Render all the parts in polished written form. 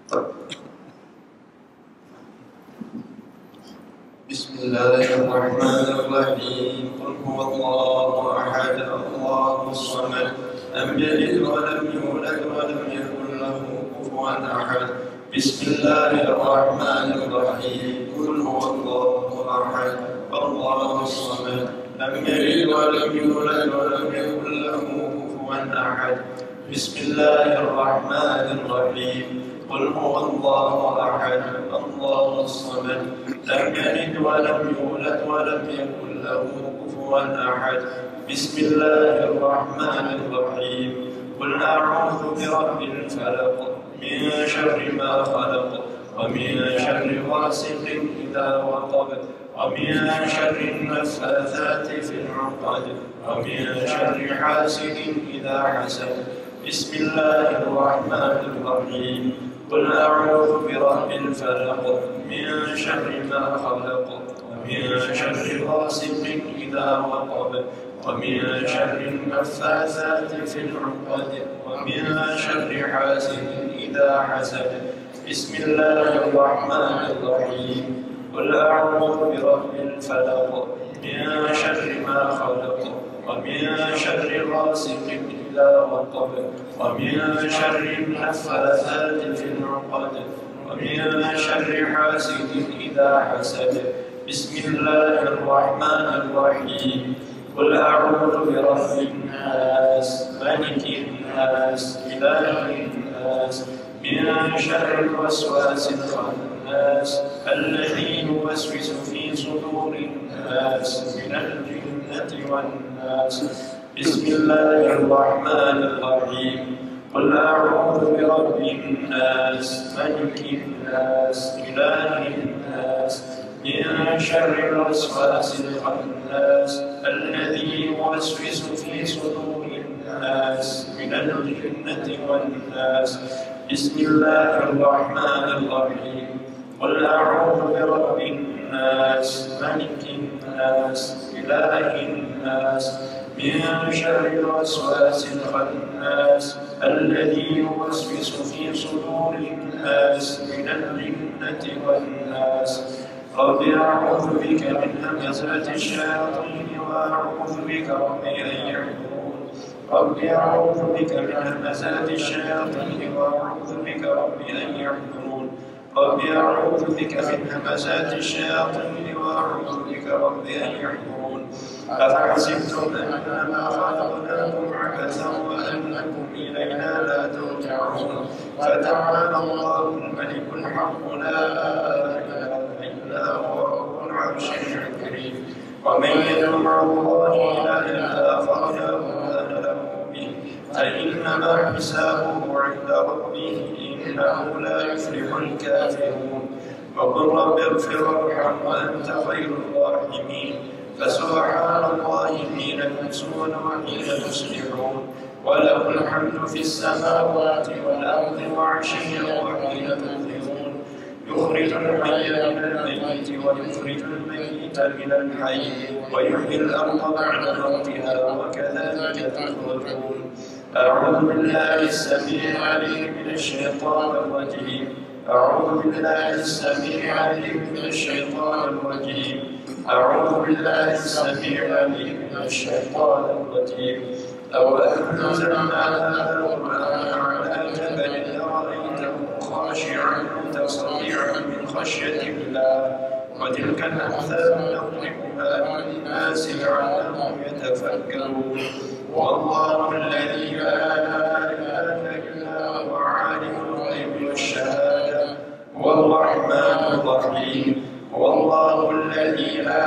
بسم الله الرحمن الرحيم. قل هو الله أحد الله الصمد لم يلد ولم يولد ولم يكن له كفوا أحد. بسم الله الرحمن الرحيم. قل هو الله أحد الله الصمد لم يلد ولم يولد ولم يكن له كفوا أحد. بسم الله الرحمن الرحيم. قل هو الله أحد الله الصمد لم يلد ولم يولد ولم يكن له كفوا أحد. بسم الله الرحمن الرحيم. قل أعوذ برب الفلق من شر ما خلق ومن شر غاسق إذا وقب ومن شر النفاثات في العقد ومن شر حاسد إذا حسد. بسم الله الرحمن الرحيم. قل أعوذ برب الفلق من شر ما خلق ومن شر غاسق إذا وقب ومن شر النفاثات في العقد ومن شر حاسد إذا حسد. بسم الله الرحمن الرحيم. قل أعوذ برب الفلق من شر ما خلق ومن شر غاسق إذا وقب ومن شر النفاثات في العقد ومن شر حاسد إذا حسد. بسم الله الرحمن الرحيم. قل أعوذ برب الناس ملك الناس إله الناس من شر الوسواس الخناس الذي يوسوس في صدور الناس من الجنة والناس. بسم الله الرحمن الرحيم. قل أعوذ برب الناس ملك الناس إله الناس من شر الوسواس الخناس الذي يوسوس في صدور الناس من الجنة والناس. بسم الله الرحمن الرحيم. قل أعوذ برب الناس ملك الناس إله الناس من شر الوسواس الخناس الذي يوسوس في صدور الناس من الجنة والناس. رب أعوذ بك من همزات الشياطين وأعوذ بك رب أن يحضرون. رب أعوذ بك من همزات الشياطين وأعوذ بك رب أن يحضرون. رب أعوذ بك من همزات الشياطين وأعوذ بك رب أن يحضرون. أفحسبتم أنما خلقناكم عبثا وأنكم إلينا لا ترجعون. فتعالى الله الملك الحق لا إله إلا هو رب العرش الكريم. ومن يدع مع الله إلها آخر لا برهان له به فإنما حسابه عند ربه إنه لا يفلح الكافرون. وقل رب اغفر وارحم وأنت خير الراحمين. فسبحان الله حين تمسون وحين تصبحون وله الحمد في السماوات والأرض وعشيا وحين تظهرون. يخرج الحي من الميت ويخرج الميت من الحي ويحيي الأرض بعد موتها وكذلك تخرجون. أعوذ بالله السميع العليم من الشيطان الرجيم. أعوذ بالله السميع العليم من الشيطان الرجيم. أعوذ بالله السميع العليم من الشيطان الرجيم. لو أنزلنا هذا القرآن على جبل لرأيته خاشعا متصدعا من خشية الله. وتلك الأمثال نضربها للناس لعلهم يتفكرون. والله الذي لا إله إلا هو عالم الغيب والشهادة هو الرحمن الرحيم. والله الذي لا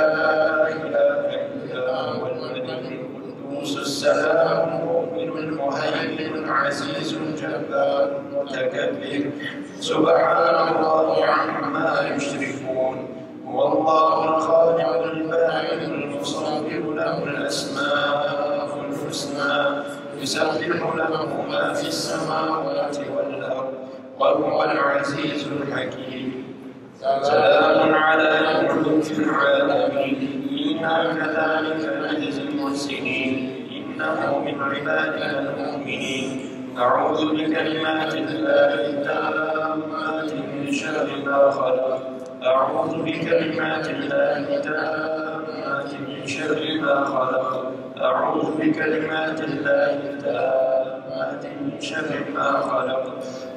إله إلا هو الملك القدوس السلام المؤمن المهيمن العزيز الجبار المتكبر. سبحان الله عما يشركون. هو الله الخالق البارئ المصور له الأسماء الحسنى يسبح له ما في السماوات والأرض وهو العزيز الحكيم. سلام على نوح في العالمين إنا كذلك نجزي المحسنين إنه من عبادنا المؤمنين. أعوذ بكلمات الله التامات أعوذ بكلمات الله التامات من شر ما خلق. أعوذ بكلمات الله التامات من شر ما خلق.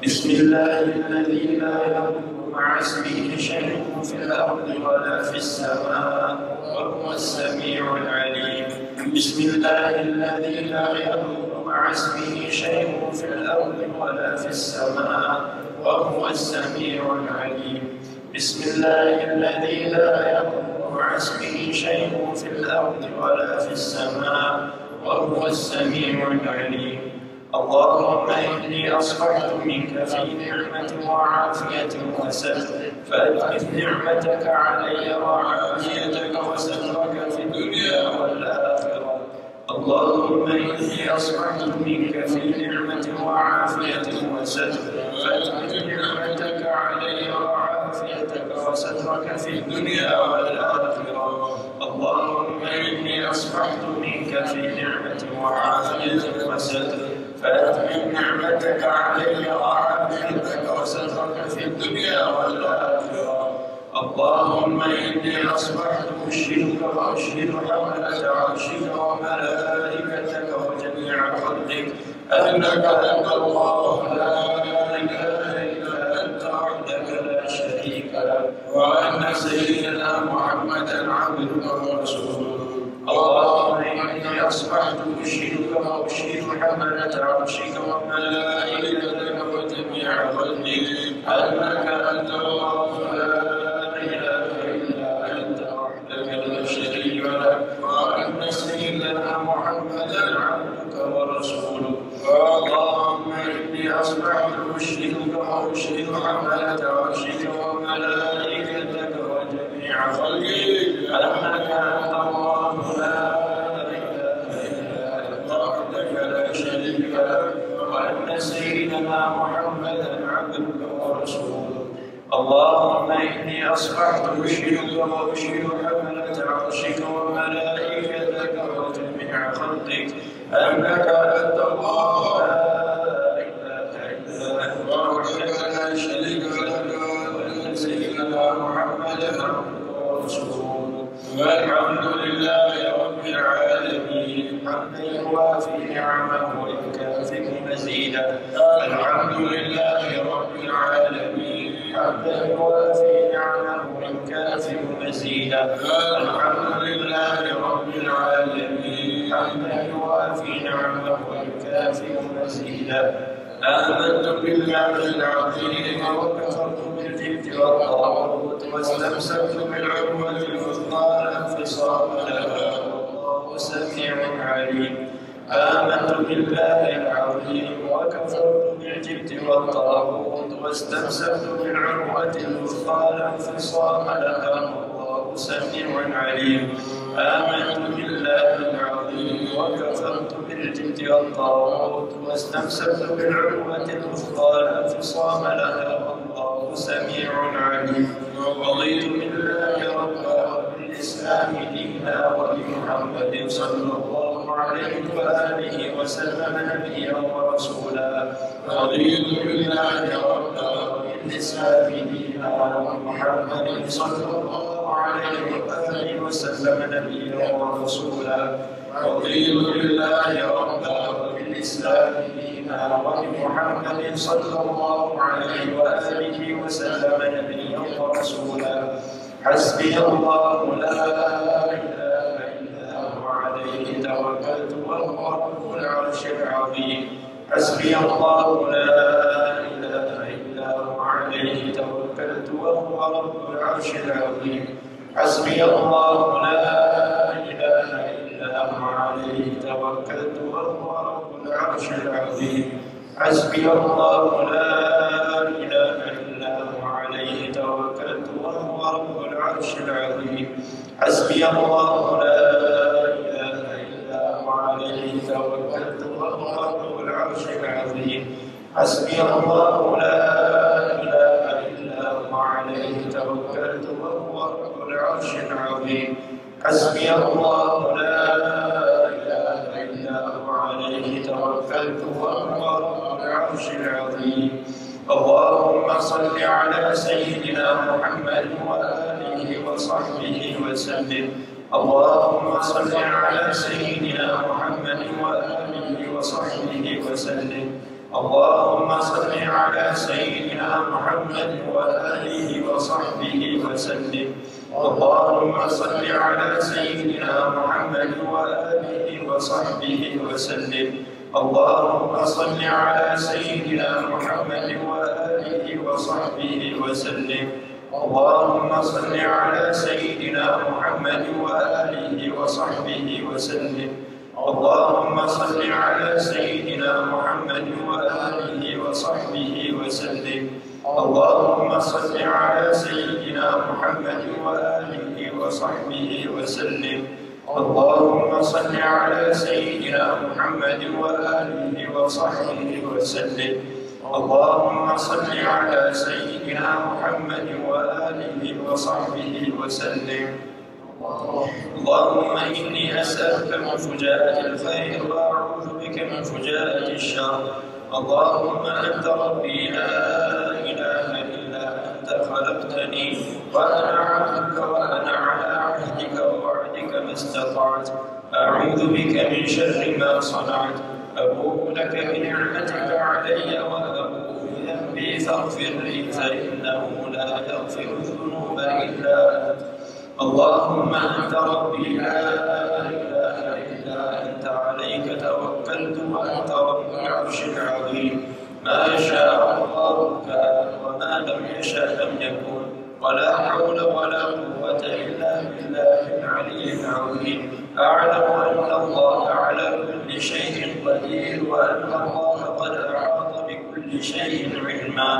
بسم الله الذي لا يضر مع اسمه شيء في الأرض ولا في السماء وهو السميع العليم. بسم الله الذي لا يضر مع اسمه شيء في الأرض ولا في السماء وهو السميع العليم. بسم الله الذي لا يضر مع اسمه شيء في الأرض ولا في السماء وهو السميع العليم. اللهم إني أصبحت منك في نعمة وعافية وستر، فأتمم نعمتك علي وعافيتك وسترك في الدنيا والآخرة. اللهم إني أصبحت منك في نعمة وعافية وستر، فأتمم نعمتك علي وعافيتك وسترك في الدنيا والآخرة. اللهم إني أصبحت منك في نعمة وعافية وستر، فأتمم نعمتك علي وعافيتك وسترك في الدنيا والآخرة. اللهم إني أصبحت أشهدك وأشهد حملة عرشك وملائكتك وجميع خلقك أنك أنت الله لا إله إلا أنت وحدك لا شريك لك، وأن سيدنا محمدا عبدك ورسولك. اللهم إني أصبحت أشهدك وأشهد حملة عرشك وملائكتك وجميع خلقك أنك أنت الله لا إله إلا أنت وحدك لا شريك لك، وأن سيدنا محمدا عبدك ورسولك. اللهم إني أصبحت أشهدك وأشهد حملة عرشك وملائكتك وجميع خلقك أنك أنت الله لا إله إلا أنت وحدك لا شريك لك، وأن سيدنا محمدا عبدك ورسولك. اللهم إني أصبحت أشهدك وأشهد حملة عرشك وملائكتك وجميع خلقك أنك أنت الله لا إله إلا أنت وحدك لا شريك لك، وأن سيدنا محمدا عبدك ورسولك. والحمد لله رب العالمين حمدا يوافي نعمه ويكافئ مزيدا. الحمد لله رب العالمين حمدا يوافي نعمه ويكافئ مزيدا. الحمد لله رب العالمين حمدا يوافي نعمه ويكافئ مزيدا. آمنت بالله العظيم وكفرت بالجبت والطاغوت واستمسكت بالعروة الوثقى لا انفصام لها والله سميع عليم. آمنت بالله العظيم وكفرت بالجبت والطاغوت واستمسكت بالعروة الوثقى لا انفصام لها والله سميع عليم. آمنت بالله العظيم وكفرت بالجبت والطاغوت واستمسكت بالعروة الوثقى لا انفصام لها والله سميع عليم. رضيت بالله ربا وبالإسلام دينا وبمحمد صلى الله عليه وآله وسلم نبيا ورسولا. رضيت بالله ربا وبالإسلام دينا وبمحمد صلى الله عليه وآله وسلم نبيا ورسولا. رضيت بالله ربا وبالإسلام دينا وبمحمد صلى الله عليه وآله وسلم نبيا ورسولا. حسبي الله لا إله إلا هو عليه توكلت وهو رب العرش العظيم. حسبي الله لا إله إلا هو عليه توكلت وهو رب العرش العظيم. حسبي الله لا إله إلا هو عليه توكلت وهو رب العرش العظيم. حسبي الله لا إله إلا هو عليه توكلت وهو رب العرش العظيم. حسبي الله لا إله إلا هو عليه توكلت وهو رب العرش العظيم. حسبي الله لا إله إلا هو عليه توكلت وهو رب العرش العظيم. حسبي الله لا إله إلا هو عليه توكلت وهو رب العرش العظيم. اللهم صل صل على سيدنا محمد وآله وصحبه وسلم. اللهم صل على سيدنا محمد وآله وصحبه وسلم. اللهم صل على سيدنا محمد وآله وصحبه وسلم. اللهم صل على سيدنا محمد وآله وصحبه وسلم. اللهم صل على سيدنا محمد وآله وصحبه وسلم. اللهم صل على سيدنا محمد وآله وصحبه وسلم. اللهم صل على سيدنا محمد وآله وصحبه وسلم. اللهم صل على سيدنا محمد وآله وصحبه وسلم. اللهم صل على سيدنا محمد وآله وصحبه وسلم. اللهم صل على سيدنا محمد وآله وصحبه وسلم. اللهم إني أسألك من فجاءة الخير وأعوذ بك من فجاءة الشر. اللهم أنت ربي لا إله إلا أنت خلقتني وأنا عبدك وأنا على عهدك ووعدك ما استطعت. أعوذ بك من شر ما صنعت. أبوء لك بنعمتك علي وأبوء بذنبي فاغفر لي فإنه لا يغفر الذنوب إلا أنت. اللهم أنت ربي لا إله إلا أنت عليك توكلت وأنت رب العرش العظيم. ما شاء الله كان وما لم يشأ لم يكن ولا حول ولا قوة إلا بالله العلي العظيم. أعلم أن الله على كل شيء قدير وأن الله قد أحاط بكل شيء علما.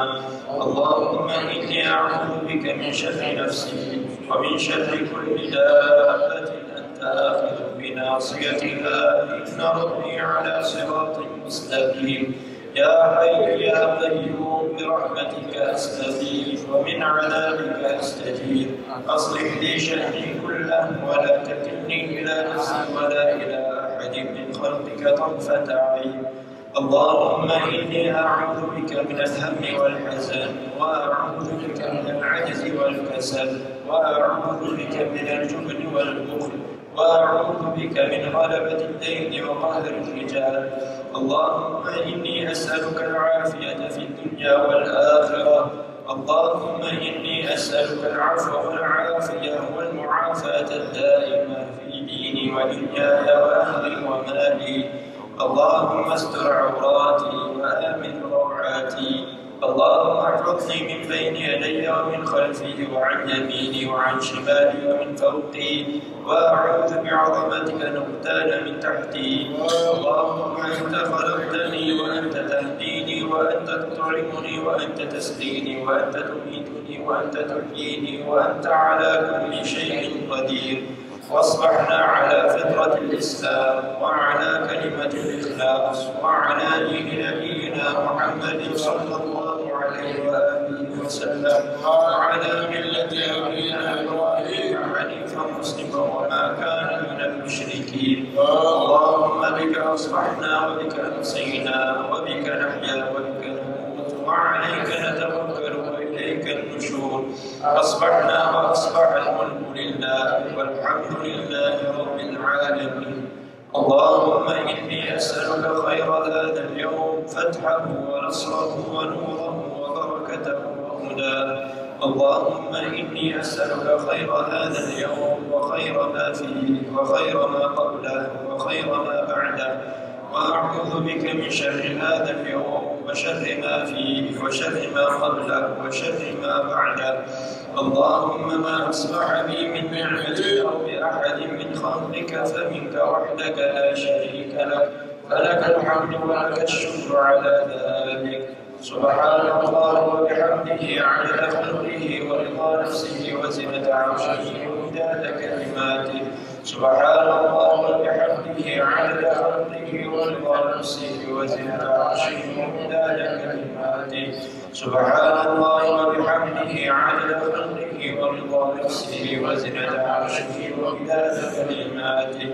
اللهم إني أعوذ بك من شر نفسي ومن شر كل دابة أنت آخذ بناصيتها إن ربي على صراط مستقيم. يا حي يا قيوم برحمتك أستغيث ومن عذابك أستجير. أصلح لي شأني كله ولا تكلني إلى نفسي ولا إلى أحد من خلقك طرفة عين. اللهم إني أعوذ بك من الهم والحزن وأعوذ بك من العجز والكسل وأعوذ بك من الجبن والبخل وأعوذ بك من غلبة الدين وقهر الرجال. اللهم إني أسألك العافية في الدنيا والآخرة. اللهم إني أسألك العفو والعافية والمعافاة الدائمة في ديني ودنياي وأهلي ومالي. اللهم استر عوراتي وآمن روعاتي. اللهم احفظني من بين يدي ومن خلفي وعن يميني وعن شمالي ومن فوقي وأعوذ بعظمتك أن أغتال من تحتي. اللهم أنت خلقتني وأنت تهديني وأنت تطعمني وأنت تسقيني وأنت تميتني وأنت تحييني وأنت على كل شيء قدير. واصبحنا على فطرة الإسلام وعلى كلمة الإخلاص وعلى دين نبينا محمد صلى الله عليه وآله وسلم وعلى ملة أبينا إبراهيم حنيفا مسلما وما كان من المشركين. اللهم بك أصبحنا وبك أمسينا وبك نحيا وبك نموت وعليك نتوكل وإليك النشور. أصبحنا وأصبح الملك لله والحمد لله رب العالمين. اللهم إني أسألك خير هذا اليوم فتحه ونصره ونوره وبركته وهداه. اللهم إني أسألك خير هذا اليوم وخير ما فيه وخير ما قبله وخير ما بعده وأعوذ بك من شر هذا اليوم وشر ما فيه وشر ما قبله وشر ما بعده. اللهم ما أصبح بي من نعمة أو بأحد من خلقك فمنك وحدك لا شريك لك فلك الحمد ولك الشكر على ذلك. سبحان الله وبحمده عدد خلقه ورضا نفسه وزنة عرشه ومداد كلماته. سبحان الله وبحمده عدد خلقه ورضا نفسه وزنة عرشه ومداد كلماته. سبحان الله وبحمده عدد خلقه ورضا نفسه وزنة عرشه ومداد كلماته.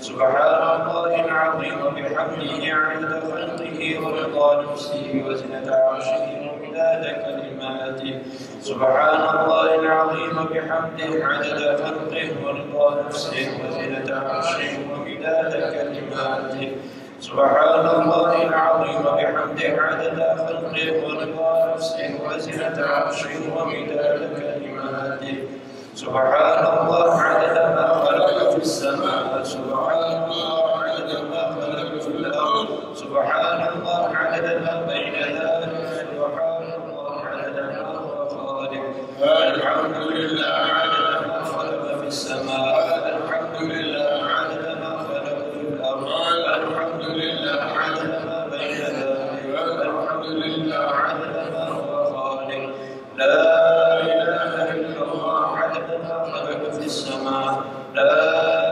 سبحان الله العظيم وبحمده عدد خلقه ورضا نفسه وزنة عرشه ومداد ومداد كلماته. سبحان الله العظيم بحمده عدد خلقه ورضا نفسه وزنة عرشه ومداد كلماته. سبحان الله العظيم بحمده عدد خلقه ورضا نفسه وزنة عرشه ومداد كلماته. سبحان الله عدد ما خلق في السماء. سبحان الله عدد ما خلق في الأرض. سبحان الله عدد ما بين ذلك. سبحان الله عدد ما هو خالق. الحمد لله عدد ما خلق في السماء. الحمد لله عدد ما خلق في الأرض. الحمد لله عدد ما بين ذلك. الحمد لله عدد ما هو خالق. لا إله إلا الله عدد ما خلق في السماء. لا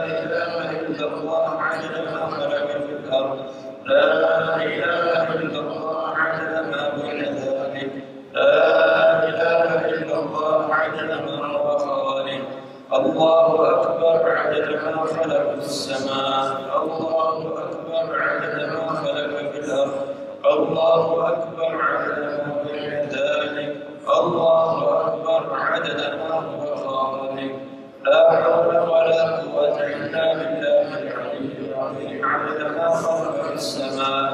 إله إلا الله عدد ما خلق في الأرض. لا إله إلا الله عدد ما بين ذلك. لا إله إلا الله عدد ما هو خالق. الله أكبر عدد ما خلق في السماء. الله أكبر عدد ما خلق في الأرض. الله أكبر عدد ما بين ذلك. الله أكبر عدد ما هو خالق. لا حول ولا قوة إلا بالله العلي العظيم عدد ما خلق في السماء.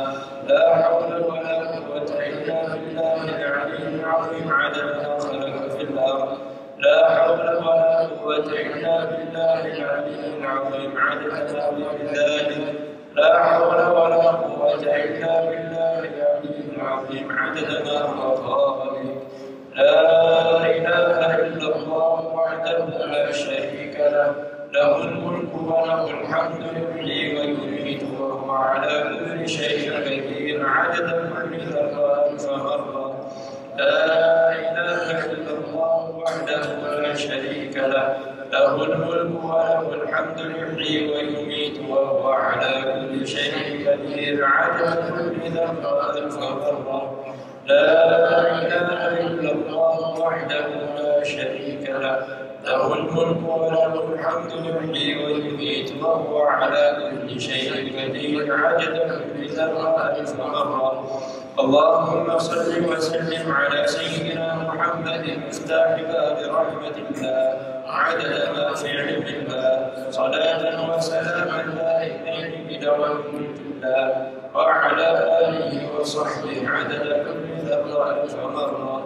لا حول ولا قوة إلا بالله العلي العظيم عدد ما خلق في الأرض. لا حول ولا قوة إلا بالله العلي العظيم عدد ما بين ذلك. لا حول ولا قوة إلا بالله العلي العظيم عدد ما هو خالق. لا إله إلا الله وحده لا شريك له. له الملك وله الحمد يحيي ويميت وهو على كل شيء قدير عدد كل ذرة ألف مرة. لا إله إلا الله وحده لا شريك له. له الملك وله الحمد يحيي ويميت وهو على كل شيء قدير عدد كل ذرة ألف مرة. لا إله إلا الله وحده لا شريك له. له الملك وله الحمد يحيي ويميت وهو على كل شيء قدير عدد كل ذرة ألف مرة. اللهم صل وسلم على سيدنا محمد مفتاح باب رحمة الله عدد ما في علم الله. صلاة وسلاما دائمين بدوام ملك الله وعلى آله وصحبه عدد كل ذرة ألف مرة.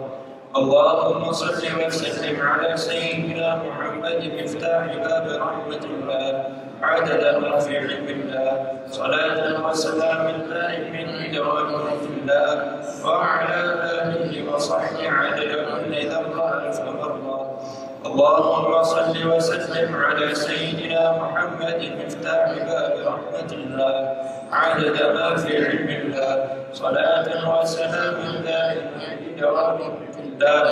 اللهم صل وسلم على سيدنا محمد مفتاح باب رحمة الله عدد ما في علم الله. صلاة وسلاما دائمين بدوام ملك الله وعلى آله وصحبه عدد كل ذرة ألف مرة. اللهم صل وسلم على سيدنا محمد مفتاح باب رحمة الله عدد ما في علم الله. صلاة وسلاما دائمين بدوام ملك الله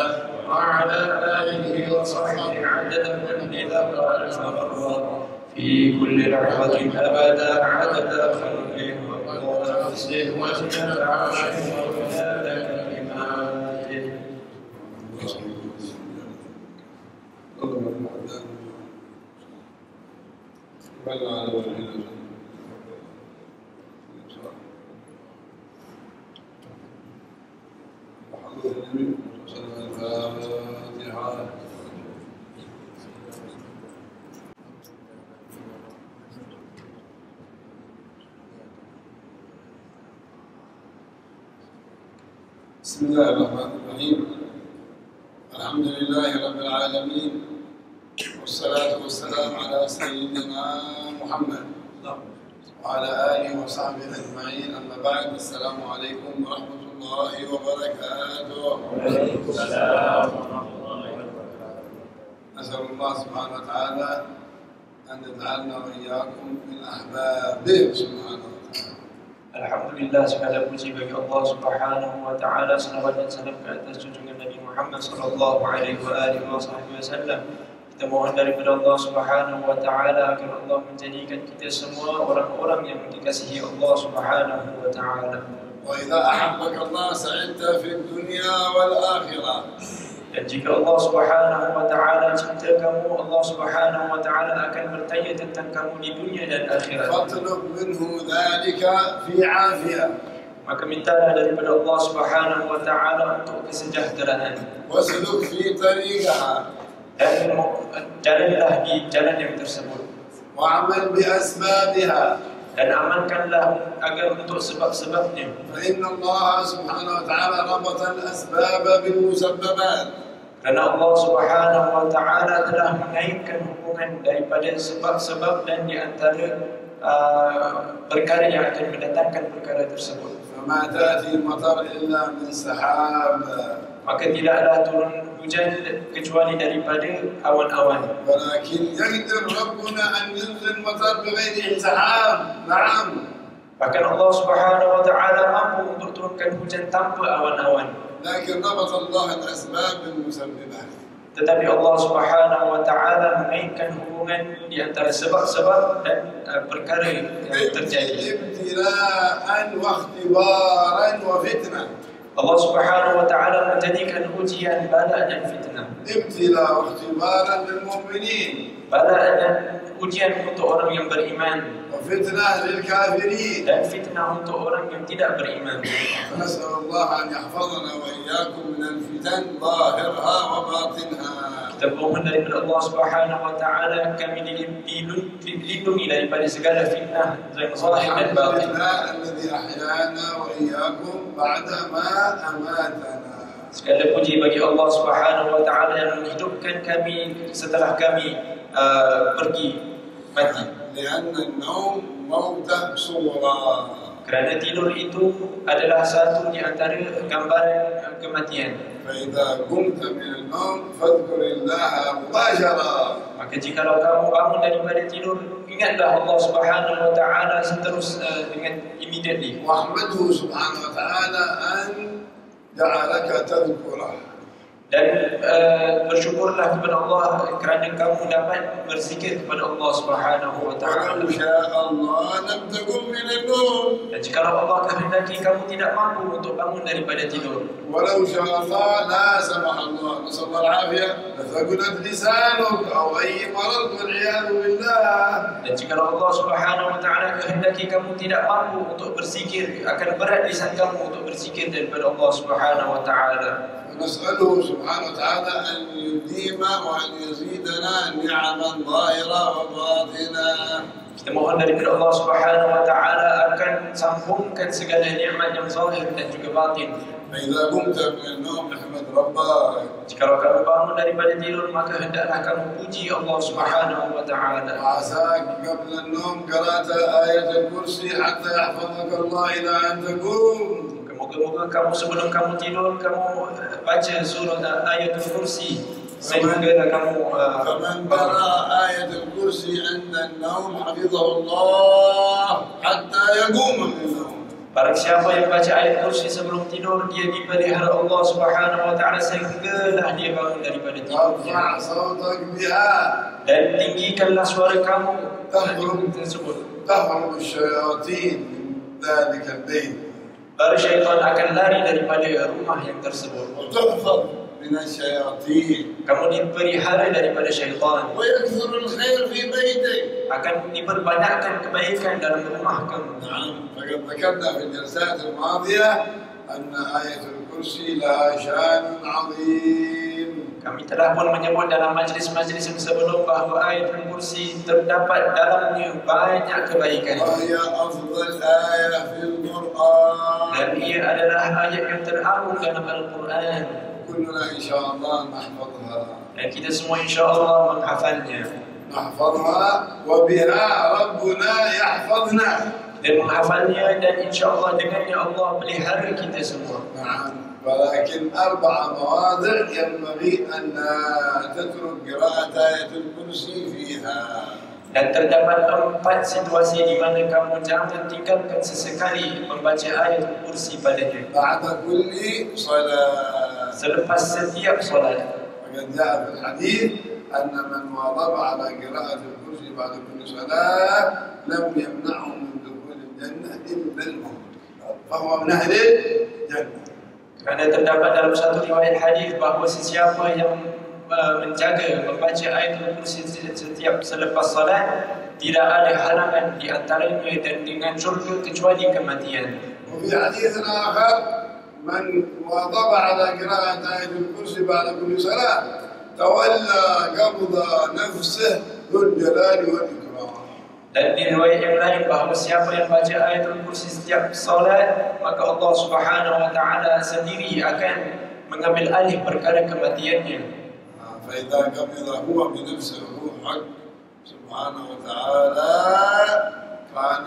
وعلى آله وصحبه عدد كل ذرة ألف مرة في كل لحظة أبدا عدد خلقه ورضا نفسه وزنة عرشه ومداد كلماته. بسم الله الرحمن الرحيم. الحمد لله رب العالمين والصلاة والسلام على سيدنا محمد وعلى آله وصحبه أجمعين. أما بعد، السلام عليكم ورحمة الله وبركاته. وعليكم السلام ورحمة الله وبركاته. نسأل الله سبحانه وتعالى أن يجعلنا وإياكم من أحبابه سبحانه وتعالى. Alhamdulillah, segala puji bagi Allah Subhanahu wa taala, salawat dan salam ke atas junjungan Nabi Muhammad sallallahu alaihi wasallam. Kita mohon daripada Allah Subhanahu wa taala agar Allah menjadikan kita semua orang-orang yang dikasihi Allah Subhanahu wa taala. وإذا أحبك الله سعدت في الدنيا والآخرة. Dan jika Allah Subhanahu wa taala cinta kamu, Allah Subhanahu wa taala akan bertanya tentang kamu di dunia dan akhirat. فاطلب منه ذلك في عافية. Maka mintalah daripada Allah Subhanahu wa taala untuk kesejahteraan. واسلك في طريقها Dan jalanlah di jalan yang tersebut. واعمل بأسبابها Dan amalkanlah agar untuk sebab-sebabnya. فإن الله سبحانه وتعالى ربط الأسباب بالمسببات. Kerana Allah Subhanahu wa taala telah mengaitkan hubungan daripada sebab-sebab dan di antara perkara yang akan mendatangkan perkara tersebut. فما تأتي المطر إلا من سحاب. Maka tidaklah turun hujan kecuali daripada awan-awan. ولكن يقدر ربنا أن ينزل مطر بغير سحاب. نعم. Bahkan Allah Subhanahu wa taala mampu untuk turunkan hujan tanpa awan-awan. لكن ربط الله الأسباب بالمسببات. Tetapi Allah Subhanahu wa taala mengaitkan hubungan di antara sebab-sebab dan perkara yang terjadi. ابتلاء واختبارا وفتنة. Allah Subhanahu wa taala menjadikan ujian, bala dan fitnah. ابتلاء واختبارا للمؤمنين. Bala dan ujian untuk orang yang beriman وفتنة للكافرين. dan fitnah untuk orang yang tidak beriman. فنسأل الله أن يحفظنا وإياكم من الفتن ظاهرها وباطنها. Kita mohon daripada Allah Subhanahu wa taala kami dilindungi daripada segala fitnah yang zahir dan الحمد batin. لله الذي أحيانا وإياكم بعدما أماتنا. Segala puji bagi Allah Subhanahu wa taala yang menghidupkan kami setelah kami pergi mati. لأن النوم موتة صغرى. Kerana tidur itu adalah satu di antara gambaran kematian. فإذا قمت من النوم فاذكر الله مباشرة. Maka jikalau kamu bangun daripada tidur, ingatlah Allah Subhanahu wa taala seterus dengan immediately. واحمده سبحانه وتعالى أن جعلك تذكره. Dan bersyukurlah kepada Allah kerana kamu dapat berzikir kepada Allah Subhanahu wa taala. ولو شاء الله لم تقم من النوم. Dan jikalau Allah kehendaki kamu tidak mampu untuk bangun daripada tidur. ولو شاء الله لا سمح الله نسأل الله العافية لثقلت لسانك أو أي مرض والعياذ بالله. Dan jikalau Allah Subhanahu wa taala kehendaki kamu tidak mampu untuk berzikir, akan berat lisan kamu untuk berzikir daripada Allah Subhanahu wa taala. ونسأله سبحانه وتعالى أن يديم وأن يزيدنا نعما ظاهرة وباطنة. Kita mohon daripada Allah Subhanahu wa taala akan sambungkan segala nikmat yang zahir dan juga batin. فإذا قمت من النوم احمد ربك. Jikalau kamu bangun daripada tidur, maka hendaklah kamu puji Allah Subhanahu wa taala. وعساك قبل النوم قرأت آية الكرسي حتى يحفظك الله إلى أن تقوم. Moga-moga kamu sebelum kamu tidur, kamu baca surah Ayatul Kursi sehingga kamu فمن قرأ آية الكرسي عند النوم حفظه الله حتى يقوم من النوم. Barang siapa yang baca ayat kursi sebelum tidur, dia dipelihara Allah Subhanahu wa taala sehinggalah dia bangun daripada tidurnya. ارفع صوتك بها. Dan tinggikanlah suara kamu تهرب tersebut. تهرب الشياطين من ذلك البيت. Baru syaitan akan lari daripada rumah yang tersebut. وتحفظ من الشياطين. Kamu dipelihara daripada syaitan. ويكثر الخير في بيتك. Akan diperbanyakkan kebaikan dalam rumah kamu. نعم. فقد ذكرنا في الجلسات الماضية أن آية الكرسي لها شأن عظيم. Kami telah pun menyebut dalam majlis-majlis yang sebelum bahawa Ayatul Kursi terdapat dalamnya banyak kebaikan. وهي أفضل آية في القرآن. Dan ia adalah ayat yang teragung dalam Al-Quran. كلنا إن شاء الله نحفظها. Dan kita semua insya-Allah menghafalnya. نحفظها وبها ربنا يحفظنا. Dan menghafalnya dan insya-Allah dengannya Allah pelihara kita semua. نعم. ولكن 4 مواضع ينبغي أن لا تترك قراءة آية الكرسي فيها. Dan terdapat 4 situasi di mana kamu jangan tinggalkan sesekali membaca ayat kursi padanya. بعد كل صلاة. Selepas setiap solat. وقد جاء في الحديث أن من واظب على قراءة الكرسي بعد كل صلاة لم يمنعه من دخول الجنة إلا الموت، فهو من أهل الجنة. Kerana terdapat dalam satu riwayat hadis bahawa sesiapa yang menjaga membaca ayatul kursi setiap selepas salat, tidak ada halangan di antaranya dan dengan syurga kecuali kematian. وفي حديث آخر من واظب على قراءة آية الكرسي بعد كل صلاة تولى قبض نفسه ذو الجلال والإكرام. Dan di riwayat yang lain bahawa siapa yang baca ayatul kursi setiap solat, maka Allah Subhanahu wa taala sendiri akan mengambil alih perkara kematiannya. فإذا قبض هو بنفسه حق سبحانه وتعالى كان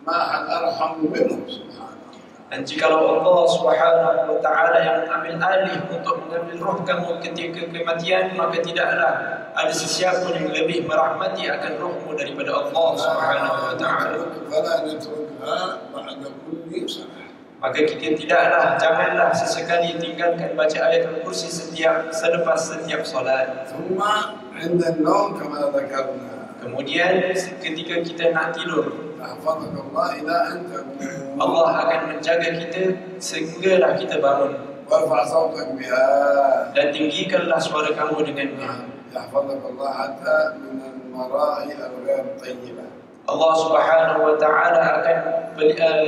ما أحد أرحم منه سبحانه. Dan jikalau Allah Subhanahu wa taala yang mengambil alih untuk mengambil roh kamu ketika kematian, maka tidaklah ada sesiapa yang lebih merahmati akan rohmu daripada Allah Subhanahu wa taala. فلا نتركها بعد كل صلاة. Maka kita janganlah sesekali tinggalkan baca ayatul kursi selepas setiap solat. ثم عند النوم كما ذكرنا. Kemudian ketika kita nak tidur, يحفظك الله إلى أن تقوم. Allah akan menjaga kita sehinggalah kita bangun. وارفع صوتك بها. Dan tinggikanlah suara kamu dengannya. يحفظك الله حتى من المرائي الغير طيبة. Allah Subhanahu wa taala akan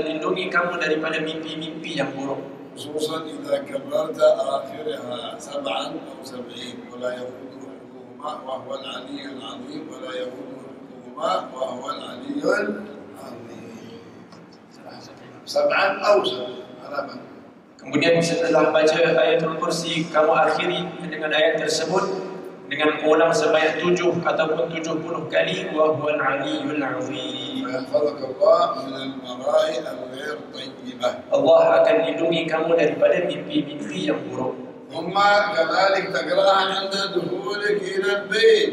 lindungi kamu daripada mimpi-mimpi yang buruk. خصوصا إذا كررت آخرها 7 أو 70 ولا يفوت حفظهما وهو العلي العظيم ولا يفوت حفظهما وهو العلي العظيم. 7 أو 70 على من. Kemudian setelah baca ayatul kursi, kamu akhiri dengan ayat tersebut dengan ulang sebanyak 7 ataupun 70 kali wa huwal aliyyul azim. Yahfazaka Allah min al-mara'i al-ghair tayyibah. Allah akan lindungi kamu daripada mimpi-mimpi yang buruk. Thumma kadhalik taqra'ha 'inda dukhulik ila al-bayt.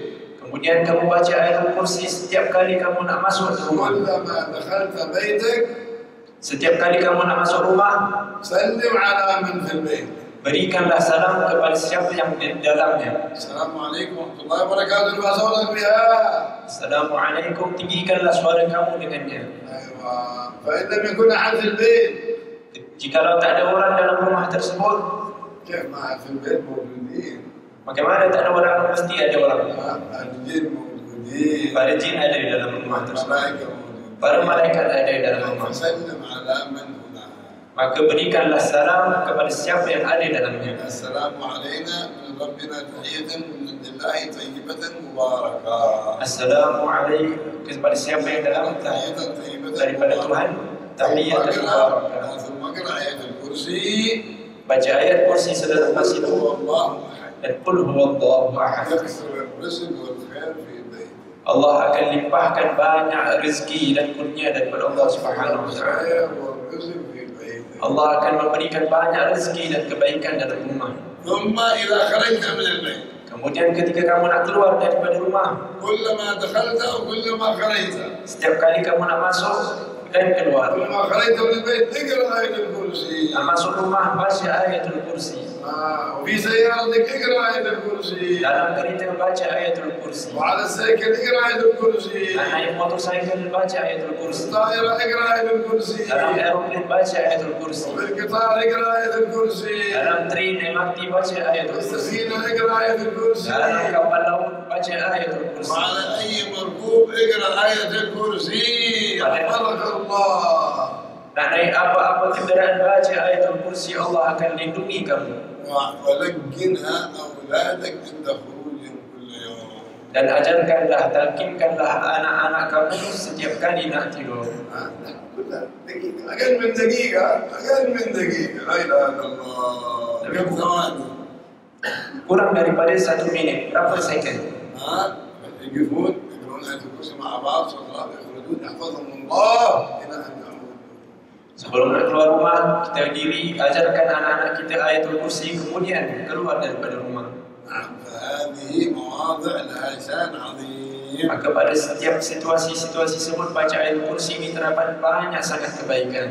Kemudian kamu baca ayatul kursi setiap kali kamu nak masuk ke rumah. Kullama dakhalta baytak, setiap kali kamu nak masuk rumah, sallim 'ala man fil bayt. Berikanlah salam kepada siapa yang di dalamnya. Assalamualaikum warahmatullahi wabarakatuh. Wasallam biha. Assalamualaikum, tinggikanlah suara kamu dengannya. Aywa. Fa in lam yakun ahad fil bayt. Jikalau tak ada orang dalam rumah tersebut, kif ma fil bayt mawjudin. Bagaimana tak ada orang? Mesti ada orang. Al-jin mawjudin. Para jin ada di dalam rumah tersebut. Para malaikat ada di dalam rumah. Sallim ala man. Maka berikanlah salam kepada siapa yang ada dalamnya. Assalamu alayna min rabbina tahiyatan min indillahi tayyibatan mubarakah. Assalamualaikum kepada siapa yang dalam tahiyatan daripada Tuhan, tahiyatan mubarakah. Thumma qra ayatul kursi. Baca ayat kursi selepas itu. Dan qul huwallahu ahad. Allah akan limpahkan banyak rezeki dan kurnia daripada Allah Subhanahu wa taala. Allah akan memberikan banyak rezeki dan kebaikan dalam rumah. Kemudian ketika kamu nak keluar daripada rumah, setiap kali kamu nak masuk dan keluar, nak masuk rumah baca ayatul kursi. Dalam kereta baca ayatul kursi. Naik motorcycle baca ayatul kursi. Dalam aeroplane baca ayatul kursi. Dalam train MRT baca ayatul kursi. Dalam kapal laut baca ayatul kursi. Nak naik apa-apa kenderaan baca ayatul kursi, Allah akan lindungi kamu. ولقنها أولادك عند خروجهم كل يوم. Dan ajarkanlah, talkinkanlah anak-anak kamu setiap kali nak tidur. أقل من دقيقة لا إله إلا الله. كم ثواني؟ Kurang daripada 1 minit, berapa second? يقفون يقرؤون آية الكرسي مع بعض صلاة يخرجون يحفظهم الله إلى أن يعودوا. Sebelum nak keluar rumah, kita diri ajarkan anak-anak kita ayatul kursi, kemudian keluar daripada rumah. Maka pada setiap situasi-situasi sebut baca ayatul kursi ini terdapat banyak sangat kebaikan.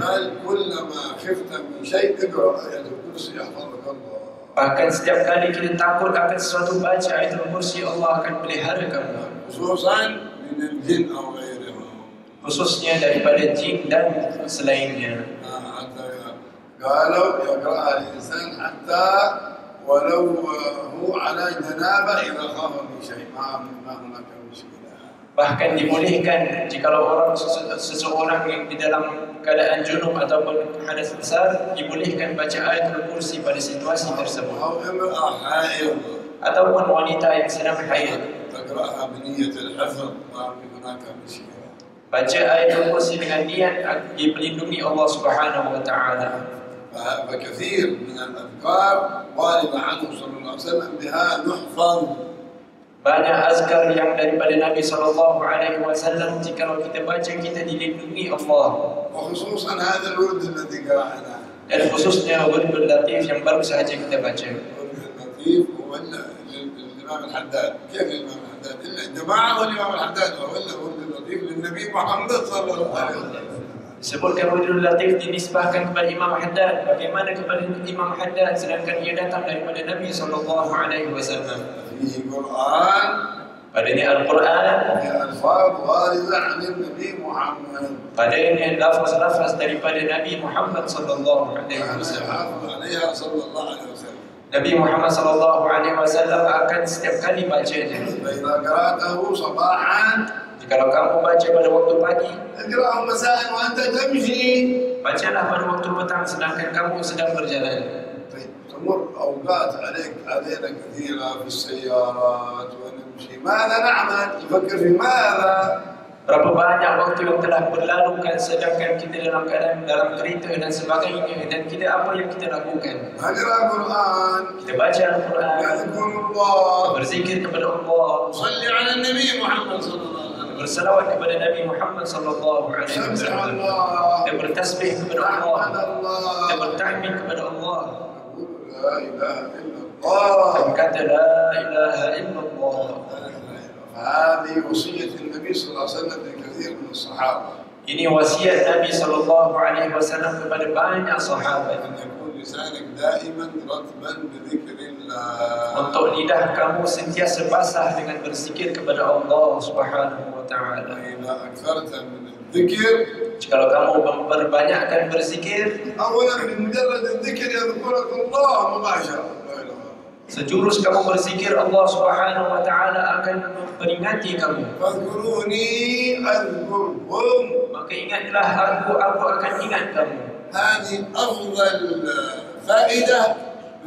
Bahkan setiap kali kita takut akan sesuatu, baca ayatul kursi, Allah akan pelihara kamu. Khususnya daripada jin dan selainnya. قالوا يقرأها الإنسان حتى ولو هو على جنابة إذا خاف من شيء ما هناك مشكلة. Bahkan dibolehkan jikalau orang seseorang yang di dalam keadaan junub ataupun hadas besar, dibolehkan baca ayatul kursi pada situasi tersebut. أو امرأة حائض Ataupun wanita yang sedang haid, تقرأها بنية الحفظ ما في هناك مشكلة. baca ayatul kursi dengan niat dilindungi Allah Subhanahu wa taala. فكثير من الأذكار واردة عنه صلى الله عليه وسلم بها نحفظ. Banyak azkar yang daripada Nabi sallallahu alaihi wasallam jikalau kita baca kita dilindungi Allah. وخصوصا هذا الورد الذي قرأناه. Dan khususnya Wirdul Latif yang baru sahaja kita baca. الورد اللطيف هو الإمام الحداد. كيف الإمام الحداد؟ إلا الجماعة والإمام الحداد ولا الورد اللطيف للنبي محمد صلى الله عليه وسلم. Sebutkan Wirdul Latif dinisbahkan kepada Imam Haddad. Bagaimana kepada Imam Haddad sedangkan ia datang daripada Nabi sallallahu alaihi wasallam. فيه قرآن. Padanya Al-Quran. فيه ألفاظ واردة عن النبي محمد. Padanya lafaz-lafaz daripada Nabi Muhammad sallallahu alaihi wasallam. يحافظ عليها صلى الله عليه وسلم. Nabi Muhammad sallallahu alaihi wasallam akan setiap kali bacanya. فإذا قرأته صباحا Kalau kamu baca pada waktu pagi, اقرأه مساء وأنت تمشي. bacalah pada waktu petang sedangkan kamu sedang berjalan. طيب تمر أوقات علينا كثيرة في السيارات ونمشي، ماذا نعمل؟ نفكر في ماذا؟ Berapa banyak waktu yang telah berlalu kan sedangkan kita dalam keadaan dalam kereta dan sebagainya, dan kita apa yang kita lakukan? نقرأ قرآن، Kita baca Al-Quran, نذكر الله، berzikir kepada Allah, نصلي على النبي محمد صلى الله عليه وسلم، berselawat kepada Nabi Muhammad sallallahu alaihi نسبح wasallam, الله، dan bertasbih kepada نحمد Allah, dan الله، bertahmid kepada Allah, نقول لا إله إلا الله. dan kata la ilaha illallah. هذه وصية النبي صلى الله عليه وسلم لكثير من الصحابة. Ini wasiat Nabi sallallahu alaihi wasallam kepada banyak sahabat. أن يكون لسانك دائما رطبا بذكر الله. Untuk lidah kamu sentiasa basah dengan berzikir kepada Allah Subhanahu wa taala. فإذا أكثرت من الذكر Jikalau kamu memperbanyakkan berzikir, أولا بمجرد الذكر يذكرك الله مباشرة. sejurus kamu berzikir, Allah Subhanahu wa taala akan memperingati kamu. فاذكروني أذكركم. Maka ingatlah aku akan ingat kamu. هذه أفضل فائدة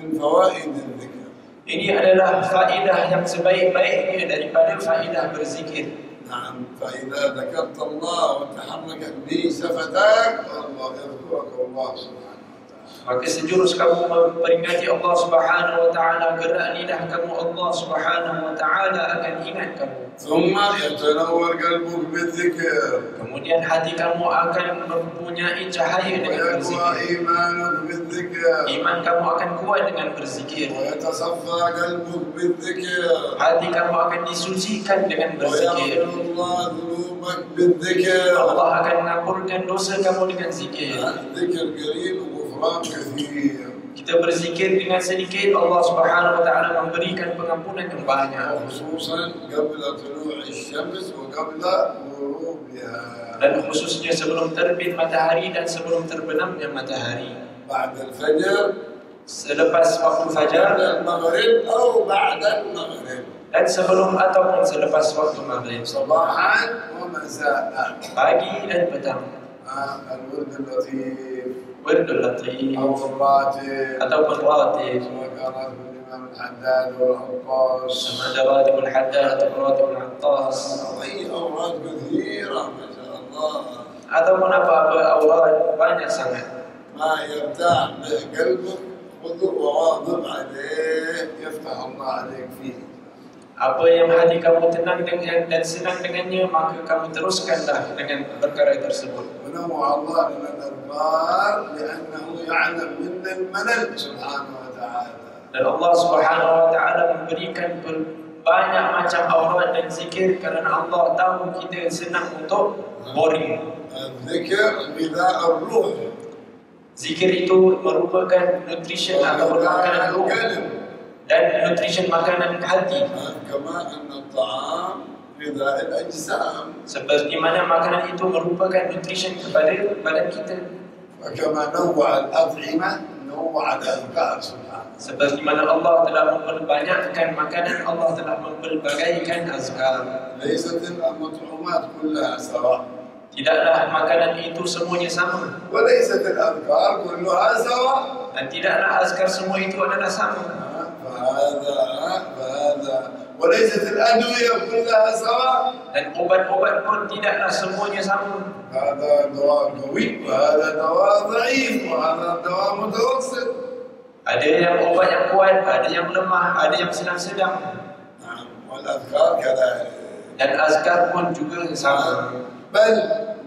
من فوائد الذكر. Ini adalah faedah yang sebaik-baiknya daripada faedah berzikir. نعم، فإذا ذكرت الله وتحركت به شفتاك الله يذكرك الله سبحانه. Maka sejurus kamu memperingati Allah Subhanahu wa taala, gerak lidah kamu, Allah Subhanahu wa taala akan ingat kamu. ثم يتنور قلبك بالذكر Kemudian hati kamu akan mempunyai cahaya dengan ويقوى berzikir. إيمانك بالذكر Iman kamu akan kuat dengan berzikir. ويتصفى قلبك بالذكر Hati kamu akan disucikan dengan berzikir. ويغفر الله ذنوبك بالذكر. Allah akan mengampurkan dosa kamu dengan zikir. الذكر قليل وغفران كثير. Kita berzikir dengan sedikit, Allah Subhanahu wa taala memberikan pengampunan yang banyak. وخصوصا قبل طلوع الشمس وقبل غروبها. Dan khususnya sebelum terbit matahari dan sebelum terbenamnya matahari. بعد الفجر Selepas waktu fajar بعد المغرب أو بعد المغرب. dan sebelum ataupun selepas waktu maghrib. صباحا ومساء. Pagi dan petang. الورد اللطيف Wirdul Latif أو الراتب ataupun ratib. سواء كان راتب الإمام الحداد والعطاس Sama ada ratibul haddad ataupun ratibul attas. أي أوراد كثيرة ما شاء الله. Ataupun apa-apa awrad banyak sangat. ما يرتاح به قلبك خذه وواظب عليه يفتح الله عليك فيه. Apa yang hati kamu tenang dengan dan senang dengannya, maka kamu teruskanlah dengan perkara tersebut. ونوع الله من الأذكار لأنه يعلم منا الملل سبحانه وتعالى. Dan Allah Subhanahu wa taala memberikan banyak macam awrad dan zikir kerana Allah tahu kita senang untuk boring. الذكر غذاء الروح. Zikir itu merupakan nutrition atau makanan ruh dan nutrition makanan hati. كما أن الطعام غذاء الأجسام. Seperti mana makanan itu merupakan nutrition kepada badan kita. وكما نوع الأطعمة نوع الأذكار سبحانه. Seperti mana Allah telah memperbanyakkan makanan, Allah telah mempelbagaikan azkar. ليست المطعومات كلها سواء Tidaklah makanan itu semuanya sama, وليست الأذكار كلها سواء. dan tidaklah azkar semua itu adalah sama. فهذا وليست الأدوية كلها سواء. Dan obat-obat pun tidaklah semuanya sama. هذا دواء قوي وهذا دواء ضعيف وهذا دواء متوسط. Ada yang obat yang kuat, ada yang lemah, ada yang sedang-sedang. والأذكار كذلك. Dan azkar pun juga sama. بل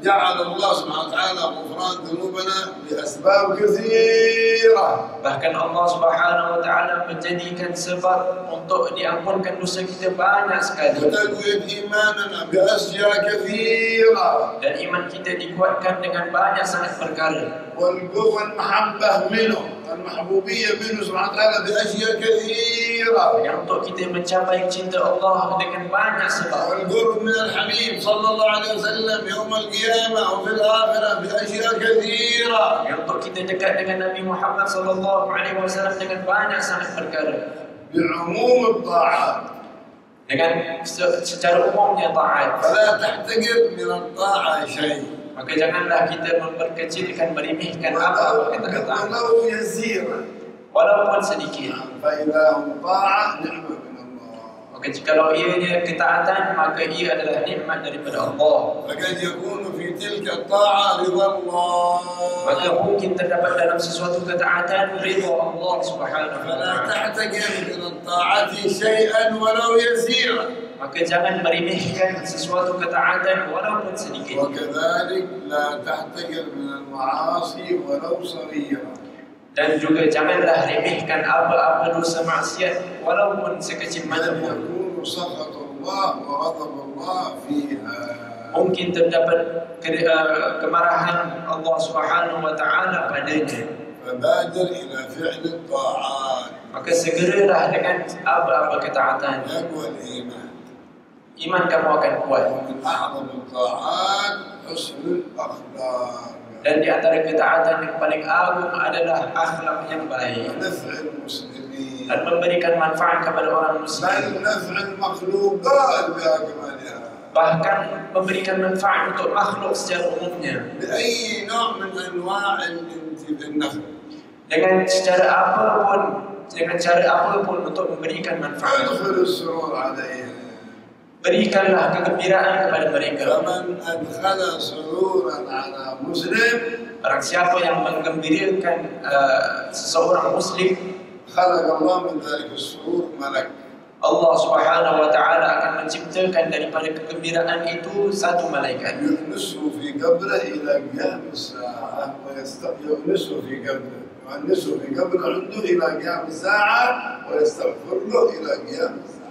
جعل الله سبحانه وتعالى غفران ذنوبنا بأسباب كثيرة. Bahkan Allah Subhanahu wa taala menjadikan sebab untuk diampunkan dosa kita banyak sekali. وتقوية إيماننا بأشياء كثيرة. Dan iman kita dikuatkan dengan banyak sangat perkara. والمحبة منه، المحبوبية منه سبحانه وتعالى بأشياء كثيرة. Yang untuk kita mencapai cinta Allah dengan banyak sebab. والقرب من الحبيب صلى الله عليه وسلم يوم القيامة وفي الآخرة بأشياء كثيرة. Yang untuk kita dekat dengan Nabi Muhammad sallallahu alaihi wasallam dengan banyak sangat perkara. بعموم الطاعات. Dengan secara umumnya taat. فلا تحتقر من الطاعة شيء. Maka janganlah kita memperkecilkan, meremehkan apa kata taat, ولو يسيرا. walaupun sedikit. فإذا هم طاعة نعمة من الله. Maka jikalau ianya ketaatan, maka ia adalah nikmat daripada Allah. فقد يكون في تلك الطاعة رضا الله. Maka mungkin terdapat dalam sesuatu ketaatan ridha Allah Subhanahu wa فلا taala. تحتقر من الطاعة شيئا ولو يسيرا. Maka jangan meremehkan sesuatu ketaatan walaupun sedikit. وكذلك لا تحتقر من المعاصي ولو صغيرة. Dan juga janganlah remehkan apa-apa dosa maksiat walaupun sekecil mana قد pun. يكون سخط الله وغضب الله فيها. Mungkin terdapat kemarahan Allah Subhanahu wa taala padanya. فبادر إلى فعل الطاعات. Maka segeralah dengan apa-apa ketaatan. يقوى الإيمان. Iman kamu akan kuat. ومن أعظم الطاعات حسن الأخلاق. Dan di antara ketaatan yang paling agung adalah akhlak yang baik ونفع المسلمين. dan memberikan manfaat kepada orang بل muslim. نفع المخلوقات بأكملها. Bahkan memberikan manfaat untuk makhluk secara umumnya. بأي نوع من أنواع النفع. Dengan cara apapun untuk memberikan manfaat. ادخل السرور عليها. Berikanlah kegembiraan kepada mereka. فمن أدخل سرورا على مسلم Barang siapa yang menggembirakan seseorang muslim, خلق الله من ذلك السرور ملك. Allah Subhanahu wa taala akan menciptakan daripada kegembiraan itu satu malaikat. يؤنسه في قبره إلى قيام الساعة يؤنسه في قبره عنده إلى قيام الساعة ويستغفر له إلى قيام الساعة.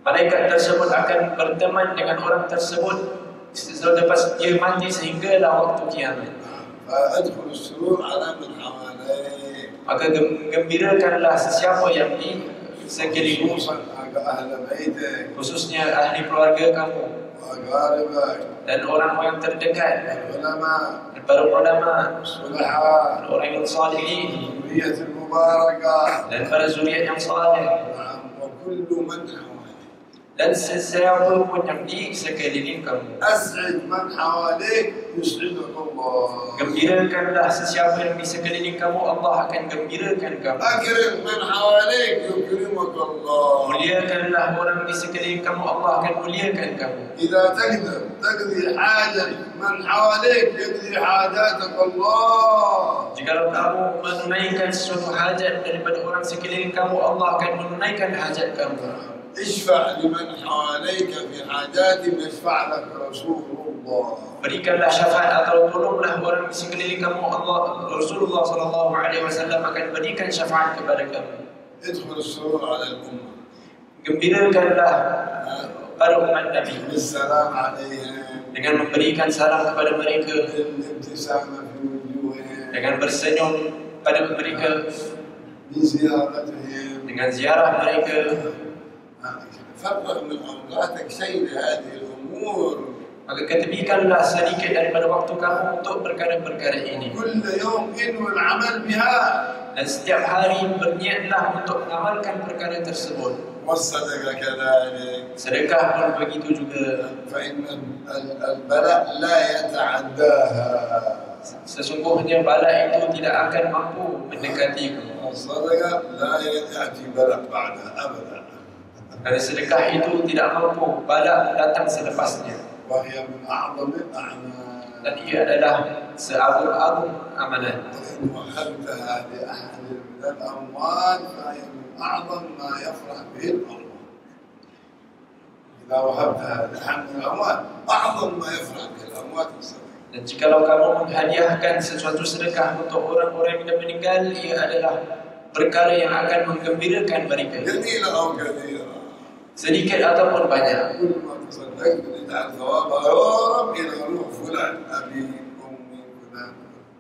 Malaikat tersebut akan berteman dengan orang tersebut selepas dia mati sehinggalah waktu kiamat. فأدخل السرور على من حواليه. Maka gembirakanlah sesiapa yang di sekelilingmu, خصوصا أهل بيتك khususnya ahli keluarga kamu وأقاربك dan orang-orang terdekat, والعلماء dan para ulama, والصلحاء dan orang yang salihin, والذرية المباركة. dan para zuriat yang saleh, وكل من حواليك. dan sesiapa pun yang di sekeliling kamu. أسعد من حواليك يسعدك الله. Gembirakanlah sesiapa yang di sekeliling kamu, Allah akan gembirakan kamu. أكرم من حواليك يكرمك الله. Muliakanlah orang di sekeliling kamu, Allah akan muliakan kamu. إذا تقدر تقضي حاجة من حواليك يقضي حاجاتك الله. Jikalau kamu menunaikan sesuatu hajat daripada orang sekeliling kamu, Allah akan menunaikan hajat kamu. اشفع لمن حواليك في حاجاتهم يشفع لك رسول الله. Berikanlah syafaat atau tolonglah orang di sekeliling kamu, Allah Rasulullah sallallahu alaihi wasallam akan berikan syafaat kepada kamu. ادخل السرور على الأمة. Gembirakanlah para umat Nabi بالسلام عليهم. dengan memberikan salam kepada mereka, بالابتسامة في وجوههم. dengan bersenyum pada mereka, بزيارتهم. dengan ziarah mereka. فرغ من أوقاتك شيء لهذه الأمور. Maka ketepikanlah sedikit daripada waktu kamu untuk perkara-perkara ini. كل يوم انوي العمل بها. Dan setiap hari berniatlah untuk mengamalkan perkara tersebut. والصدقة كذلك. Sedekah pun begitu juga. فإن البلاء لا يتعداها. Sesungguhnya bala itu tidak akan mampu mendekati kamu. الصدقة لا يأتي بلاء بعدها أبدا. Kerana sedekah itu tidak mampu bala datang selepasnya. وهي من أعظم الأعمال. Dan ia adalah seagung-agung amalan. وإن وهبتها لأحد من الأموات فهي من أعظم ما يفرح به الأموات. إذا وهبتها لأحد من الأموات أعظم ما يفرح به الأموات الصدقة. Dan jikalau kamu menghadiahkan sesuatu sedekah untuk orang-orang yang meninggal, ia adalah perkara yang akan menggembirakan mereka. جميلة أو كثيرة. Sedikit ataupun banyak. كل ما تصدقت اجعل ثوابها يا رب إلى روح فلان أبي أمي فلان.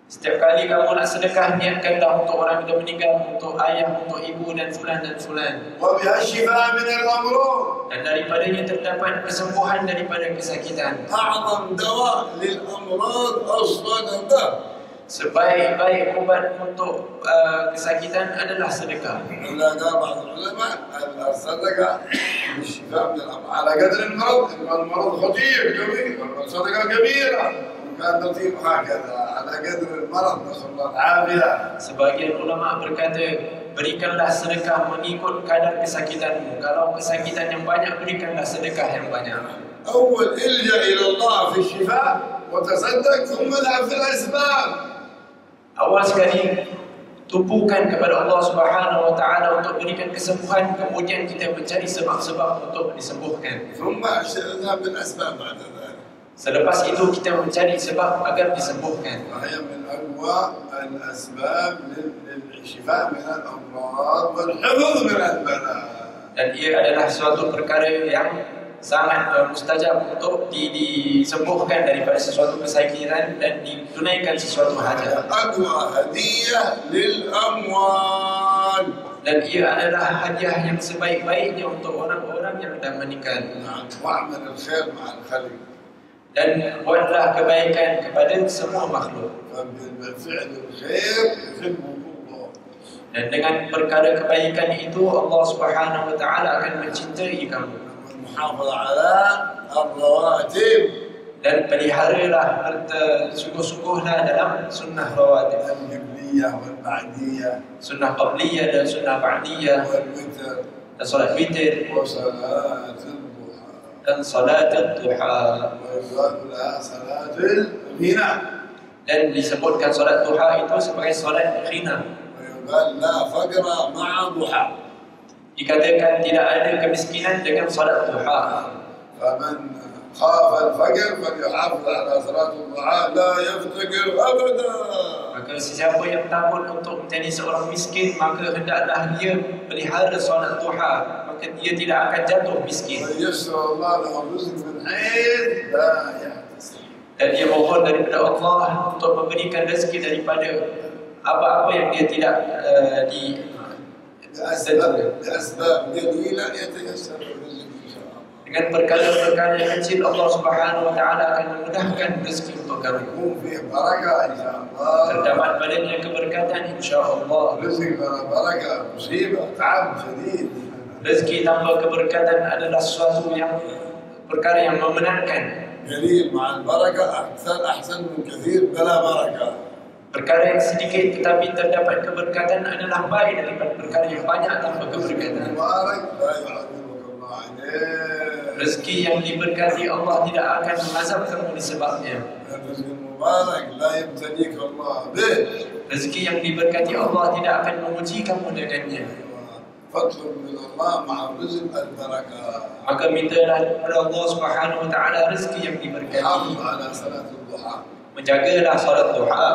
Setiap kali kamu nak sedekah, niatkanlah untuk orang yang meninggal, untuk ayah, untuk ibu dan fulan dan fulan. وبها الشفاء من الأمراض. Dan daripadanya terdapat kesembuhan daripada kesakitan. أعظم دواء للأمراض الصدقة. Sebaik-baik ubat untuk kesakitan adalah sedekah. إلا قال بعض العلماء الصدقة للشفاء من الأمراض على قدر المرض. المرض خطير كبير والصدقة كبيرة. كان ترتيب هكذا على قدر المرض نسأل الله العافية. Sebagian ulama berkata, berikanlah sedekah mengikut kadar kesakitanmu. Kalau kesakitan yang banyak, berikanlah sedekah yang banyak. أول إلجأ إلى الله في الشفاء وتصدق ثم اذهب في الأسباب. Awal sekali tumpukan kepada Allah Subhanahu wa taala untuk berikan kesembuhan, kemudian kita mencari sebab-sebab untuk disembuhkan. ثم اذهب بالأسباب بعد ذلك. Selepas itu kita mencari sebab agar disembuhkan. وهي من أقوى الأسباب للشفاء من الأمراض والحفظ من البلاء. Dan ia adalah suatu perkara yang sangat mustajab untuk disembuhkan daripada sesuatu kesakitan dan ditunaikan sesuatu hajat. أقوى هدية للأموال. Dan ia adalah hadiah yang sebaik-baiknya untuk orang-orang yang dah meninggal. نعم. واعمل الخير مع الخلق. Dan buatlah kebaikan kepada semua makhluk. فبفعل الخير يحبه الله. Dan dengan perkara kebaikan itu Allah Subhanahu wa taala akan mencintai kamu. والمحافظة على الرواتب. Dan peliharalah sungguh-sungguhlah dalam sunnah rawatib. القبلية والبعدية. Sunnah qabliyah dan sunnah ba'diyah. والوتر. Dan solat witir وصلاة الضحى. dan salat duha. ويقال لها صلاة الغنى. Dan disebutkan solat duha itu sebagai solat khina. ويقال لا فقر مع ضحى. Dikatakan tidak ada kemiskinan dengan solat duha. فمن خاف الفقر فليحافظ على صلاة الضحى لا يفتقر أبدا. Maka sesiapa yang takut untuk menjadi seorang miskin, maka hendaklah dia pelihara solat duha, maka dia tidak akan jatuh miskin. ويسر الله له الرزق من حيث لا يحتسب. Dan dia mohon daripada Allah untuk memberikan rezeki daripada apa-apa yang dia tidak بأسباب قليلة يتيسر الرزق إن شاء الله. dengan perkara-perkara yang kecil Allah Subhanahu wa taala akan memudahkan rezeki untuk kamu. يكون فيه بركة إن شاء الله. Terdapat padanya keberkatan insya-Allah. رزق بلا بركة مصيبة تعب شديد. Rezeki tanpa keberkatan adalah sesuatu yang perkara yang memenangkan. قليل مع البركة أحسن من كثير بلا بركة. Perkara yang sedikit tetapi terdapat keberkatan adalah baik daripada perkara yang banyak tanpa keberkatan. مبارك لا يعذبك الله عليه. Rezeki yang diberkati Allah tidak akan mengazab kamu disebabnya. الرزق المبارك لا يبتليك الله به. Rezeki yang diberkati Allah tidak akan menguji kamu dengannya. فاطلب من الله مع الرزق البركة. Maka mintalah kepada Allah Subhanahu wa taala rezeki yang diberkati. حافظ على صلاة الضحى Menjagalah salat duha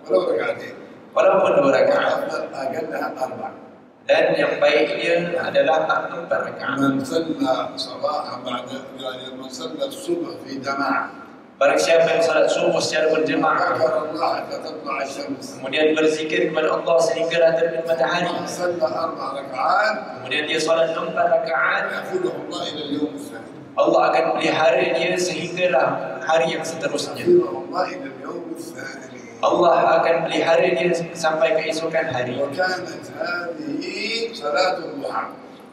ولو ركعتين. walaupun 2 rakaat. أفضل أقلها 4. Dan yang baiknya adalah 4 rakaat. من صلى صباحا بعد يعني من صلى الصبح في جماعة Barang siapa yang salat subuh secara berjemaah, ذكر الله حتى تطلع الشمس. kemudian berzikir kepada Allah sehinggalah terbit matahari, صلى 4 ركعات kemudian dia salat 4 rakaat, يحفظه الله إلى اليوم الثاني. Allah akan pelihara dia sehinggalah hari yang seterusnya. يحفظه الله إلى اليوم الثاني. Allah akan pelihara dia sampai keesokan hari. وكانت هذه صلاة الضحى.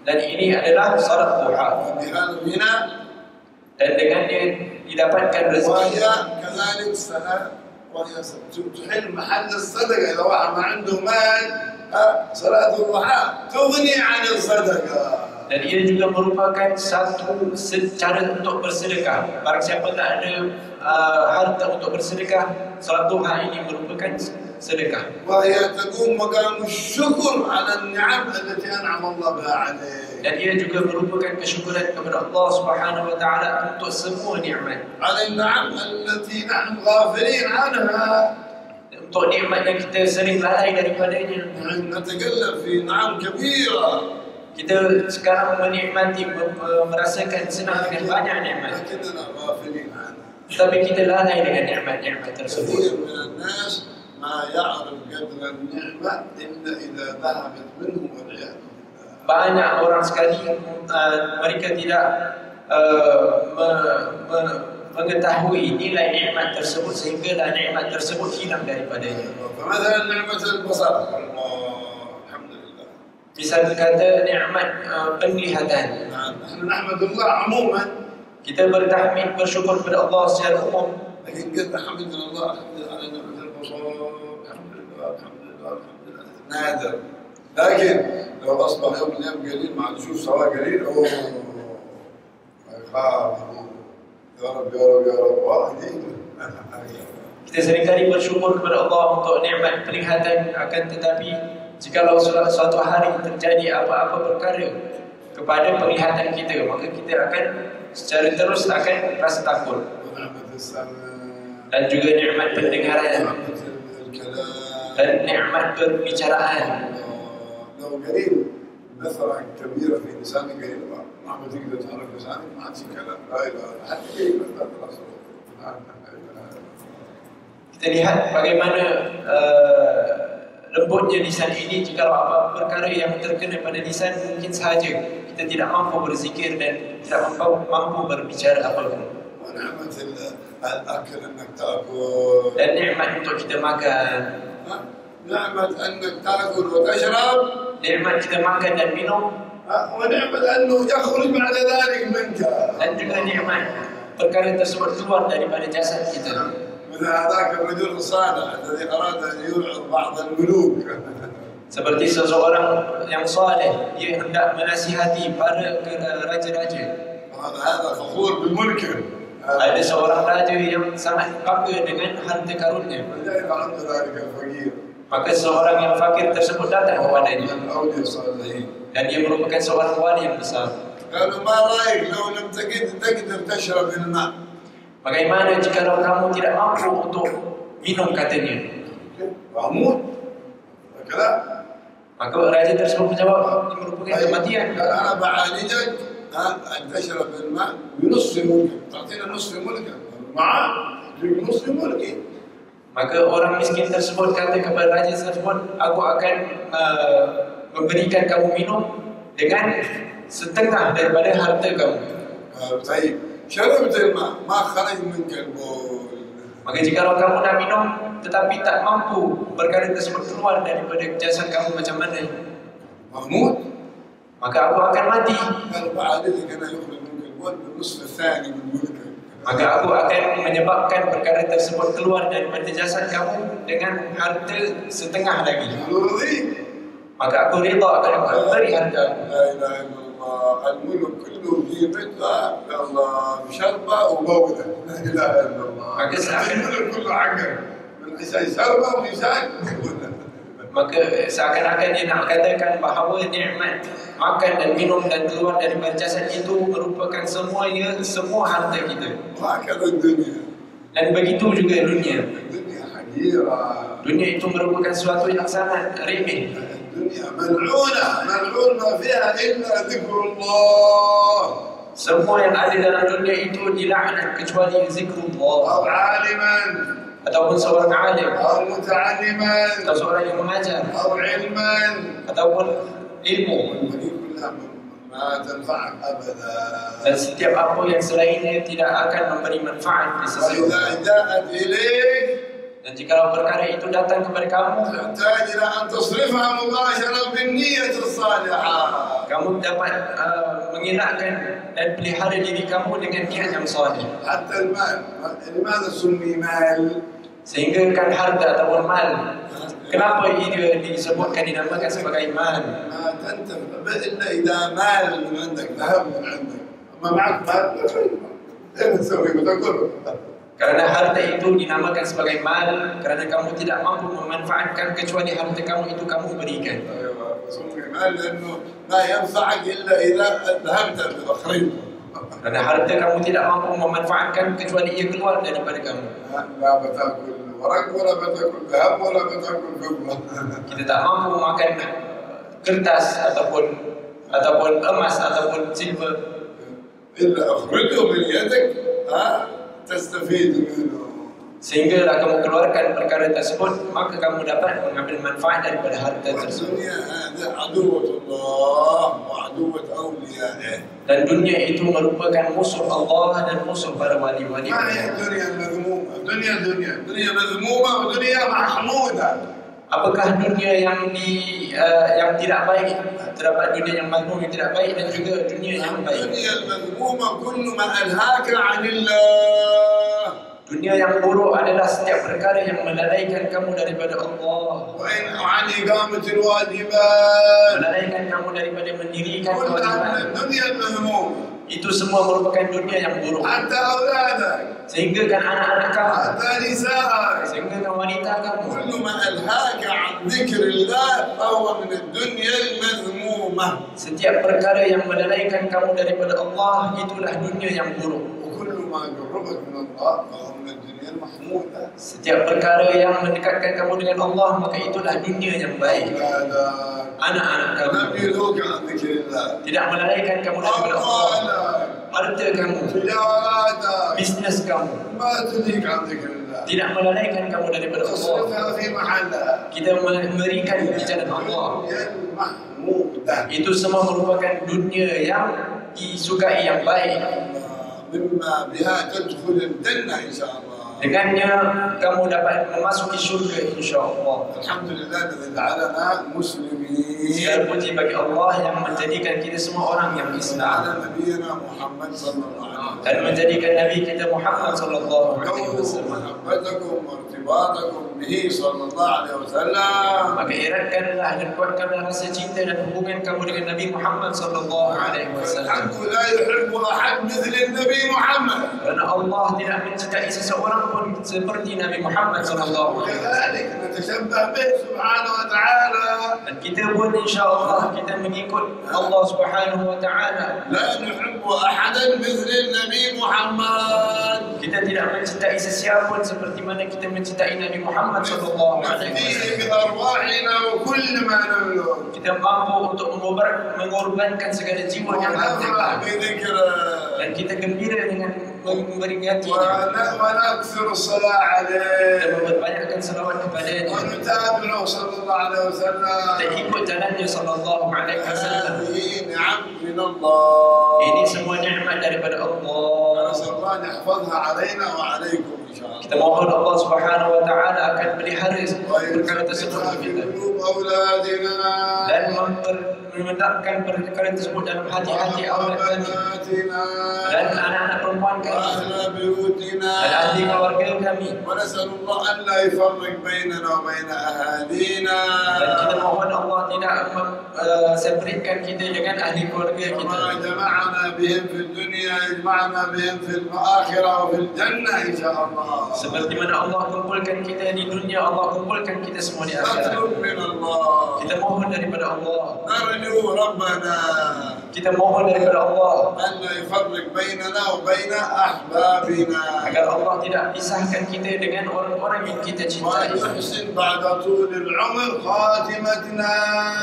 Dan ini adalah salat duha. وبهذا هنا Dan dengan dia didapatkan rezeki. وهي كذلك صلاة وهي تحل محل الصدقة. إذا واحد ما عنده مال صلاة الضحى تغني عن الصدقة. Dan ia juga merupakan satu cara untuk bersedekah. Barang siapa tak ada harta untuk bersedekah, salat duha ini merupakan sedekah. وهي تقوم مقام الشكر على النعم التي أنعم الله بها عليه. Dan ia juga merupakan kesyukuran kepada Allah Subhanahu wa taala untuk semua nikmat. على النعم التي نحن غافلين عنها. Untuk nikmat yang kita sering lalai daripadanya. نتكلم في نعم كبيرة. Kita sekarang menikmati, merasakan senang dengan banyak nikmat. لكننا غافلين عنها. Tetapi kita lalai dengan nikmat-nikmat tersebut. كثير من الناس ما يعرف قدر النعمة إلا إذا ذهبت منه والعياذ بالله. Banyak orang sekali mereka tidak mengetahui nilai nikmat tersebut sehinggalah nikmat tersebut hilang daripadanya. فمثلا نعمة البصر الحمد لله. Misal kata nikmat penglihatan. نحن نحمد الله عموما. Kita bertahmid, bersyukur kepada Allah secara umum. لكن قد الحمد لله الحمد لله على نعمة البصر الحمد لله الحمد لله الحمد لله نادر. لكن لو أصبح يوم من الأيام قليل مع نشوف سواء قليل أوه يخاف يا رب يا رب يا رب واحد. Kita seringkali bersyukur kepada Allah untuk nikmat penglihatan, akan tetapi jikalau suatu hari terjadi apa-apa perkara kepada penglihatan kita, maka kita akan secara terus akan rasa takut. Dan juga nikmat pendengaran dan nikmat berbicaraan. لو قليل نثرة كبيرة في لسانك قليل ما تقدر تحرك لسانك ما عاد كلام لا إله حتى كلمة لا تصل. Kita lihat bagaimana lembutnya lisan ini. Jika apa perkara yang terkena pada lisan mungkin sahaja kita tidak mampu berzikir dan tidak mampu berbicara apapun. ونعمة الأكل أنك تأكل. Dan nikmat untuk kita makan. نعمة أنك تأكل وتشرب. Nikmat kita makan dan minum. ونعمة أنه يخرج بعد ذلك منك. Dan juga nikmat perkara tersebut keluar daripada jasad kita. مثل هذاك الرجل الصالح الذي أراد أن يوعظ بعض الملوك. Seperti seseorang yang saleh, dia hendak menasihati para raja-raja. هذا فخور بملكه. Ada seorang raja yang sangat bangga dengan harta karunnya. فجاء عنده ذلك الفقير. Maka seorang yang fakir tersebut datang kepadanya. الأولياء الصالحين. Dan dia merupakan seorang wali yang besar. قالوا ما رأيك لو لم تقدر تشرب الماء؟ Bagaimana jika kamu tidak mampu untuk minum, katanya. أموت. كذا. Maka raja tersebut menjawab, ini merupakan kematian. قال أنا بعالجك أن تشرب الماء بنصف ملكك، تعطينا نصف ملكك. معاه بنصف ملكي. Maka orang miskin tersebut kata kepada raja tersebut, aku akan memberikan kamu minum dengan setengah daripada harta kamu. طيب شربت الماء ما خرج منك البول. Maka jika kamu nak minum tetapi tak mampu perkara tersebut keluar daripada jasad kamu, macam mana? أموت. Maka aku akan mati. قال بعالجك أنا يخرج منك البول بالنصف الثاني من ملكك. Maka aku akan menyebabkan perkara tersebut keluar daripada jasad kamu dengan harta setengah lagi. Maka aku rida akan beri harta. لا إله إلا الله الملك كله في متى يا الله بشربة ومولد لا إله إلا الله. الملك كله حقك من حساب شربة وميزان. Maka seakan-akan dia nak katakan bahawa nikmat makan dan minum dan keluar daripada jasad itu merupakan semuanya, semua harta kita. وهكذا الدنيا. Dan begitu juga dunia. الدنيا حقيرة. Dunia itu merupakan sesuatu yang sangat remeh. الدنيا ملعونة، ملعون ما فيها إلا ذكر الله. Semua yang ada dalam dunia itu dilaknat kecuali zikrullah. أو عالما. Ataupun seorang alim. أو متعلما. Atau seorang yang mengajar. أو علما. Ataupun ilmu. هذه كلها ما تنفعك أبدا. Dan setiap apa yang selainnya tidak akan memberi manfaat di sisi وإذا Allah. جاءت إليك Dan jika perkara itu datang kepada kamu, تحتاج إلى أن تصرفها مباشرة بالنية الصالحة. kamu dapat mengelakkan dan pelihara diri kamu dengan niat yang saleh. حتى المال لماذا سمي مال؟ Sehingga kan harta ataupun mal, kenapa ia disebutkan dinamakan sebagai mal? ما تنتفع إلا إذا مال من عندك، ذهب من عندك. أما معك مال لا شيء. إيه تسوي بتاكل؟ Kerana harta itu dinamakan sebagai mal, kerana kamu tidak mampu memanfaatkan kecuali harta kamu itu kamu berikan. أيوة سمي مال لأنه ما ينفعك إلا إذا ذهبت بأخرين. Kerana harta kamu tidak mampu memanfaatkan kecuali ia keluar daripada kamu. لا بتاكل ورق ولا بتاكل ذهب ولا بتاكل فضة. Kita tak mampu makan kertas ataupun emas ataupun silver. إلا أخرجه من يدك تستفيد منه. Sehinggalah kamu keluarkan perkara tersebut, maka kamu dapat mengambil manfaat daripada harta tersebut. والدنيا هذا عدوة الله وعدوة أوليائه. Dan dunia itu merupakan musuh Allah dan musuh para wali-wali. ما هي الدنيا المذمومة؟ دنيا مذمومة ودنيا محمودة. Apakah dunia yang tidak baik? Terdapat dunia yang mazmum yang tidak baik dan juga dunia yang baik. الدنيا المذمومة كل ما ألهاك عن الله. Dunia yang buruk adalah setiap perkara yang melalaikan kamu daripada Allah, وعن إقامة الواجبات. melalaikan kamu daripada mendirikan كلها من kewajiban. الدنيا المذمومة. Itu semua merupakan dunia yang buruk. حتى أولادك، Sehingga kan anak-anak kamu, حتى نسائك، sehingga kan wanita kamu, كل ما ألهاك عن ذكر الله فهو من الدنيا المذمومة. setiap perkara yang melalaikan kamu daripada Allah, itulah dunia yang buruk. وكل ما قربك من الله فهو من الدنيا المحمودة. Setiap perkara yang mendekatkan kamu dengan Allah, maka itulah dunia yang baik. أولادك Anak-anak kamu لم يلهوك عن ذكر الله. tidak melalaikan kamu daripada Allah. أموالك، Harta kamu, تجاراتك bisnes kamu ما تلهيك عن ذكر الله. tidak melalaikan kamu daripada Allah. تصرفها في محلها. Kita memberikan di jalan Allah. الدنيا المحمودة. Itu semua merupakan dunia yang disukai, yang baik. مما بها تدخل الجنة إن شاء الله. Dengannya kamu dapat memasuki syurga, insya-Allah. الحمد لله الذي جعلنا مسلمين. Segala puji bagi Allah yang menjadikan kita semua orang yang Islam على نبينا محمد صلى الله عليه وسلم. dan menjadikan Nabi kita Muhammad sallallahu alaihi كونوا wasallam. محبتكم وارتباطكم به صلى الله عليه وسلم. Maka eratkanlah dan kuatkanlah rasa cinta dan hubungan kamu dengan Nabi Muhammad sallallahu alaihi wasallam. فالحق لا يحب أحد مثل النبي محمد. Karena Allah tidak mencintai seseorang pun seperti Nabi Muhammad sallallahu alaihi wasallam. وكذلك نتشبه به سبحانه وتعالى. Dan kita pun insya-Allah kita mengikut Allah Subhanahu wa taala. لا نحب أحدا مثل النبي محمد. Kita tidak mencintai sesiapa pun seperti mana kita mencintai Nabi Muhammad sallallahu alaihi نفديه wasallam. بأرواحنا وكل ما نملك. Kita mampu untuk mengorbankan segala jiwa yang ونفرح ada. بذكره. Dan kita gembira dengan memperingatinya ونكثر الصلاة عليه. dan memperbanyakkan salawat kepadanya. ونتابعه صلى الله عليه وسلم. Kita ikut jalannya sallallahu alaihi wasallam. هذه نعم من الله. Ini semua nikmat daripada Allah. نسأل الله أن يحفظها علينا وعليكم إن شاء الله. Kita mohon Allah Subhanahu wa taala akan pelihara perkara tersebut ويثبتها bagi في kita قلوب أولادنا dan menetapkan perkara tersebut dalam hati-hati awak kami وبناتنا dan anak-anak perempuan kami وأهل بيوتنا. dan ahli keluarga kami. ونسأل الله أن لا يفرق بيننا وبين أهالينا. Dan kita mohon Allah tidak separatekan kita dengan ahli keluarga kita. وما جمعنا بهم في الدنيا يجمعنا بهم في الآخرة وفي الجنة إن شاء الله. Seperti mana Allah kumpulkan kita di dunia, Allah kumpulkan kita semua di akhirat. نطلب من الله، Kita mohon daripada Allah, نرجو ربنا kita mohon daripada Allah أن لا يفرق بيننا وبين أحبابنا. agar Allah tidak pisahkan kita dengan orang-orang yang kita cintai وأن يحسن بعد طول العمر خاتمتنا.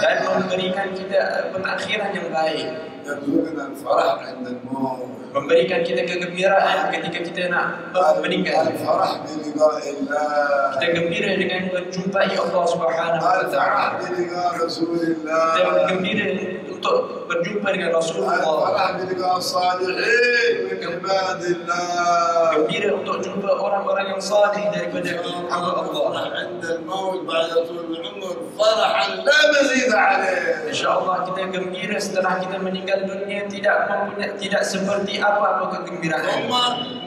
dan memberikan kita penakhiran yang baik, يرزقنا الفرح عند الموت. memberikan kita kegembiraan ketika kita nak meninggal. الفرح بلقاء الله. Kita gembira dengan menjumpai Allah Subhanahu wa الفرح taala. بلقاء رسول الله. Kita gembira untuk berjumpa dengan Rasulullah. الفرح بلقاء الصالحين من عباد الله. Gembira untuk jumpa orang-orang yang saleh daripada hamba Allah. عند الموت بعد طول العمر فرحا لا مزيد عليه. InsyaAllah kita gembira setelah kita meninggal dunia, tidak seperti apa-apa kegembiraan. ثم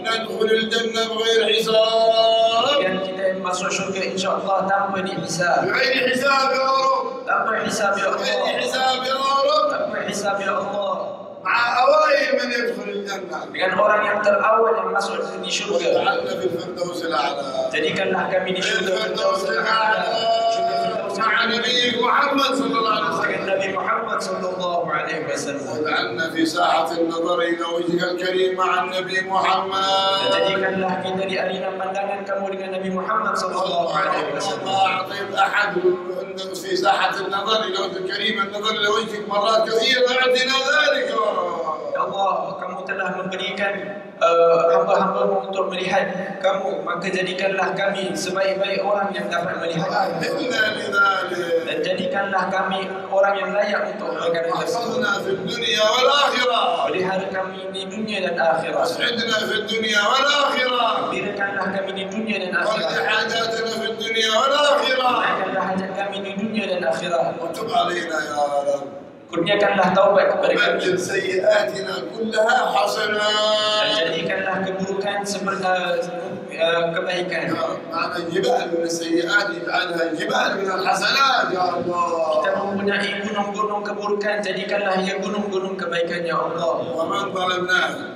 ندخل الجنة بغير حساب. Dan kita masuk syurga insyaAllah tanpa dihisab. بغير حساب يا رب. Tanpa hisab ya بغير Allah. حساب يا رب. Tanpa hisab ya Allah. مع أوائل من يدخل الجنة. Dengan orang yang terawal yang masuk di syurga. وجعلنا في الفردوس الأعلى. Jadikanlah kami di syurga الفردوس الأعلى مع نبيك محمد صلى الله عليه وسلم. dengan Nabi Muhammad sallallahu alaihi wasallam. واجعلنا في ساعة النظر إلى وجهك الكريم مع النبي محمد. Jadikanlah kita di arena pandangan kamu dengan Nabi Muhammad sallallahu alaihi wasallam. ما أعطيت أحد في ساحة النظر إلى وجهك الكريم النظر إلى وجهك مرات كثيرة أعطنا ذلك. Ya Allah, kamu telah memberikan hamba-hambamu untuk melihat kamu, maka jadikanlah kami sebaik-baik orang yang dapat melihat. أهلنا لذلك. Dan jadikanlah kami orang yang layak untuk perkara tersebut. واحفظنا في الدنيا والآخرة. Pelihara kami di dunia dan akhirat. أسعدنا في الدنيا والآخرة. Gembirakanlah kami di dunia dan واقض akhirat. حاجاتنا في الدنيا والآخرة. Tunaikanlah hajat kami di dunia dan akhirat. وتب علينا يا رب. Kurniakanlah taubat kepada kami. بدل سيئاتنا كلها Dan حسنات. jadikanlah keburukan seperti kebaikan. معنى جبال من السيئات يجعلها جبال من الحسنات يا الله. Kita mempunyai gunung-gunung keburukan, jadikanlah ia gunung-gunung kebaikan ya Allah. ومن ظلمناه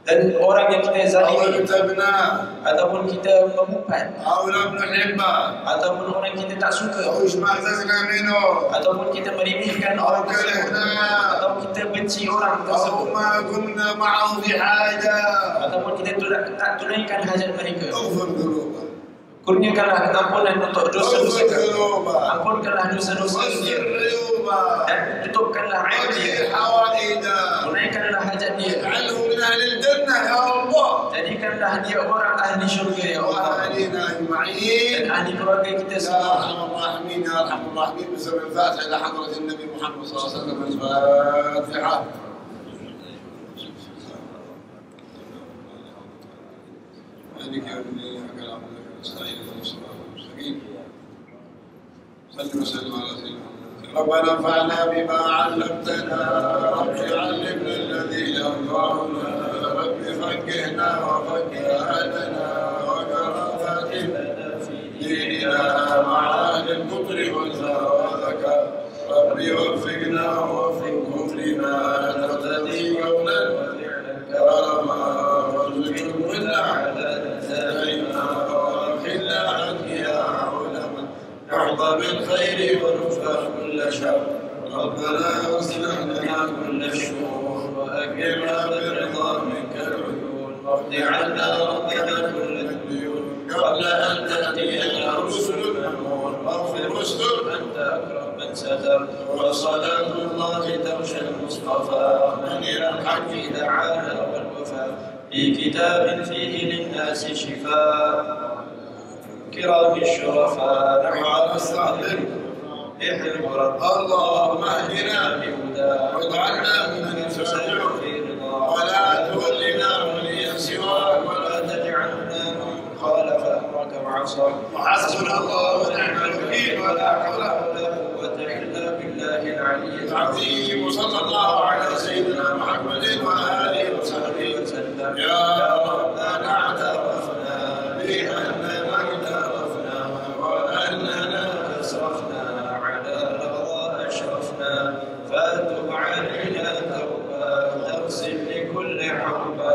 Dan orang yang kita أو zalimi اغتبناه ataupun kita membupat أو لم نحبه ataupun orang yang kita tak suka أو اشمئززنا منه ataupun kita meremehkan أو orang tersebut كرهناه atau kita benci orang أو tersebut ما كنا معه في حاجة. ataupun kita tak tunaikan hajat mereka. اغفر ذنوبه. Kurniakanlah ampunan untuk dosa-dosa اغفر kami. ذنوبه. Ampunkanlah dosa-dosa واستر dia عيوبه. dan tutupkanlah aib dia. واقضي حوائجه. Tunaikanlah hajat dia. واجعله من أهل الجنة يا الله. Jadikanlah dia orang ahli syurga ya Allah. وأهالينا أجمعين. Dan ahli keluarga kita يا semua. أرحم الراحمين يا أرحم الراحمين بسم الفاتحة إلى حضرة النبي محمد صلى الله عليه وسلم. الفاتحة. مالك يوم الدين إياك نعبد وإياك نستعين اهدنا الصراط المستقيم. صل وسلم على سيدنا محمد. ربنا انفعنا بما علمتنا. رب علمنا الذي ينفعنا. رب فقهنا وفقه أهلنا وكرم فاتنا في ديننا مع أهل الكفر والزواذك. رب وفقنا ووفقهم لما ترتدي قولا كرما وارزقهم كنا على دائما وأخلنا عنك يا علما نحظى بالخير ونفقه كل شر. ربنا اصلح لنا كل الشرور وأكرمنا بالرضا منك العيون واقض عنا ربنا كل الديون قبل أن تأتينا رسل الأمور واغفر واستر أنت أكرم من ستر. وصلاة الله تغشى المصطفى من إلى الحق دعانا والوفاء في كتاب فيه للناس شفاء كرام الشرفاء نحو الصادق احلم رب. اللهم اهدنا بهدى واجعلنا ممن تسارع في رضا ولا تولنا وليا سواك ولا تجعلنا من خالف امرك وعصاك. وحسبنا الله ونعم الوكيل ولا حول ولا قوه الا بالله العلي العظيم. وصلى الله على سيدنا محمد واله وصحبه وسلم. يا ربنا اعترفنا باننا اعترفنا واننا اسرفنا على رضا اشرفنا فاتب علينا توبه تغسل لكل عربه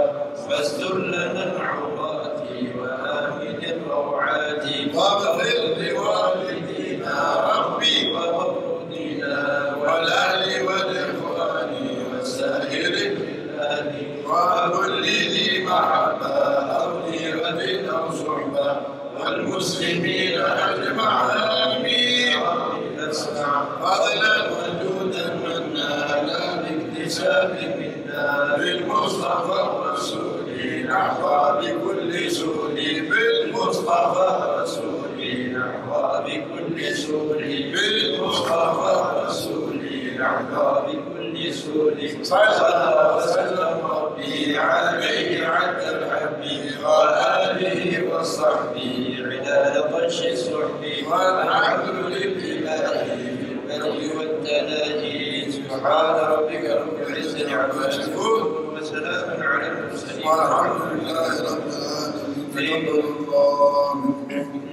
فاستر لنا العورات وامن الروعات واغفر لوالدينا ربي ومولودينا والاهل والاخوان والسائر البلاد وكل ذي محبه او ديره او صحبه والمسلمين اجمعين. اسمع فضلا وجودا منا لا باكتساب منا بالمصطفى الرسول نحظى بكل سؤل. بالمصطفى الرسول نحظى بكل سؤل. بالمصطفى الرسول نحظى بكل رسوله صلى وسلم ربي عليه عد الحب وآله وصحبه عداد طش السحب والحمد لله بالبر والتلاهي سبحان ربك رب العزة عما يصفون وسلام على المرسلين والحمد لله رب العالمين. تقبل الله منكم.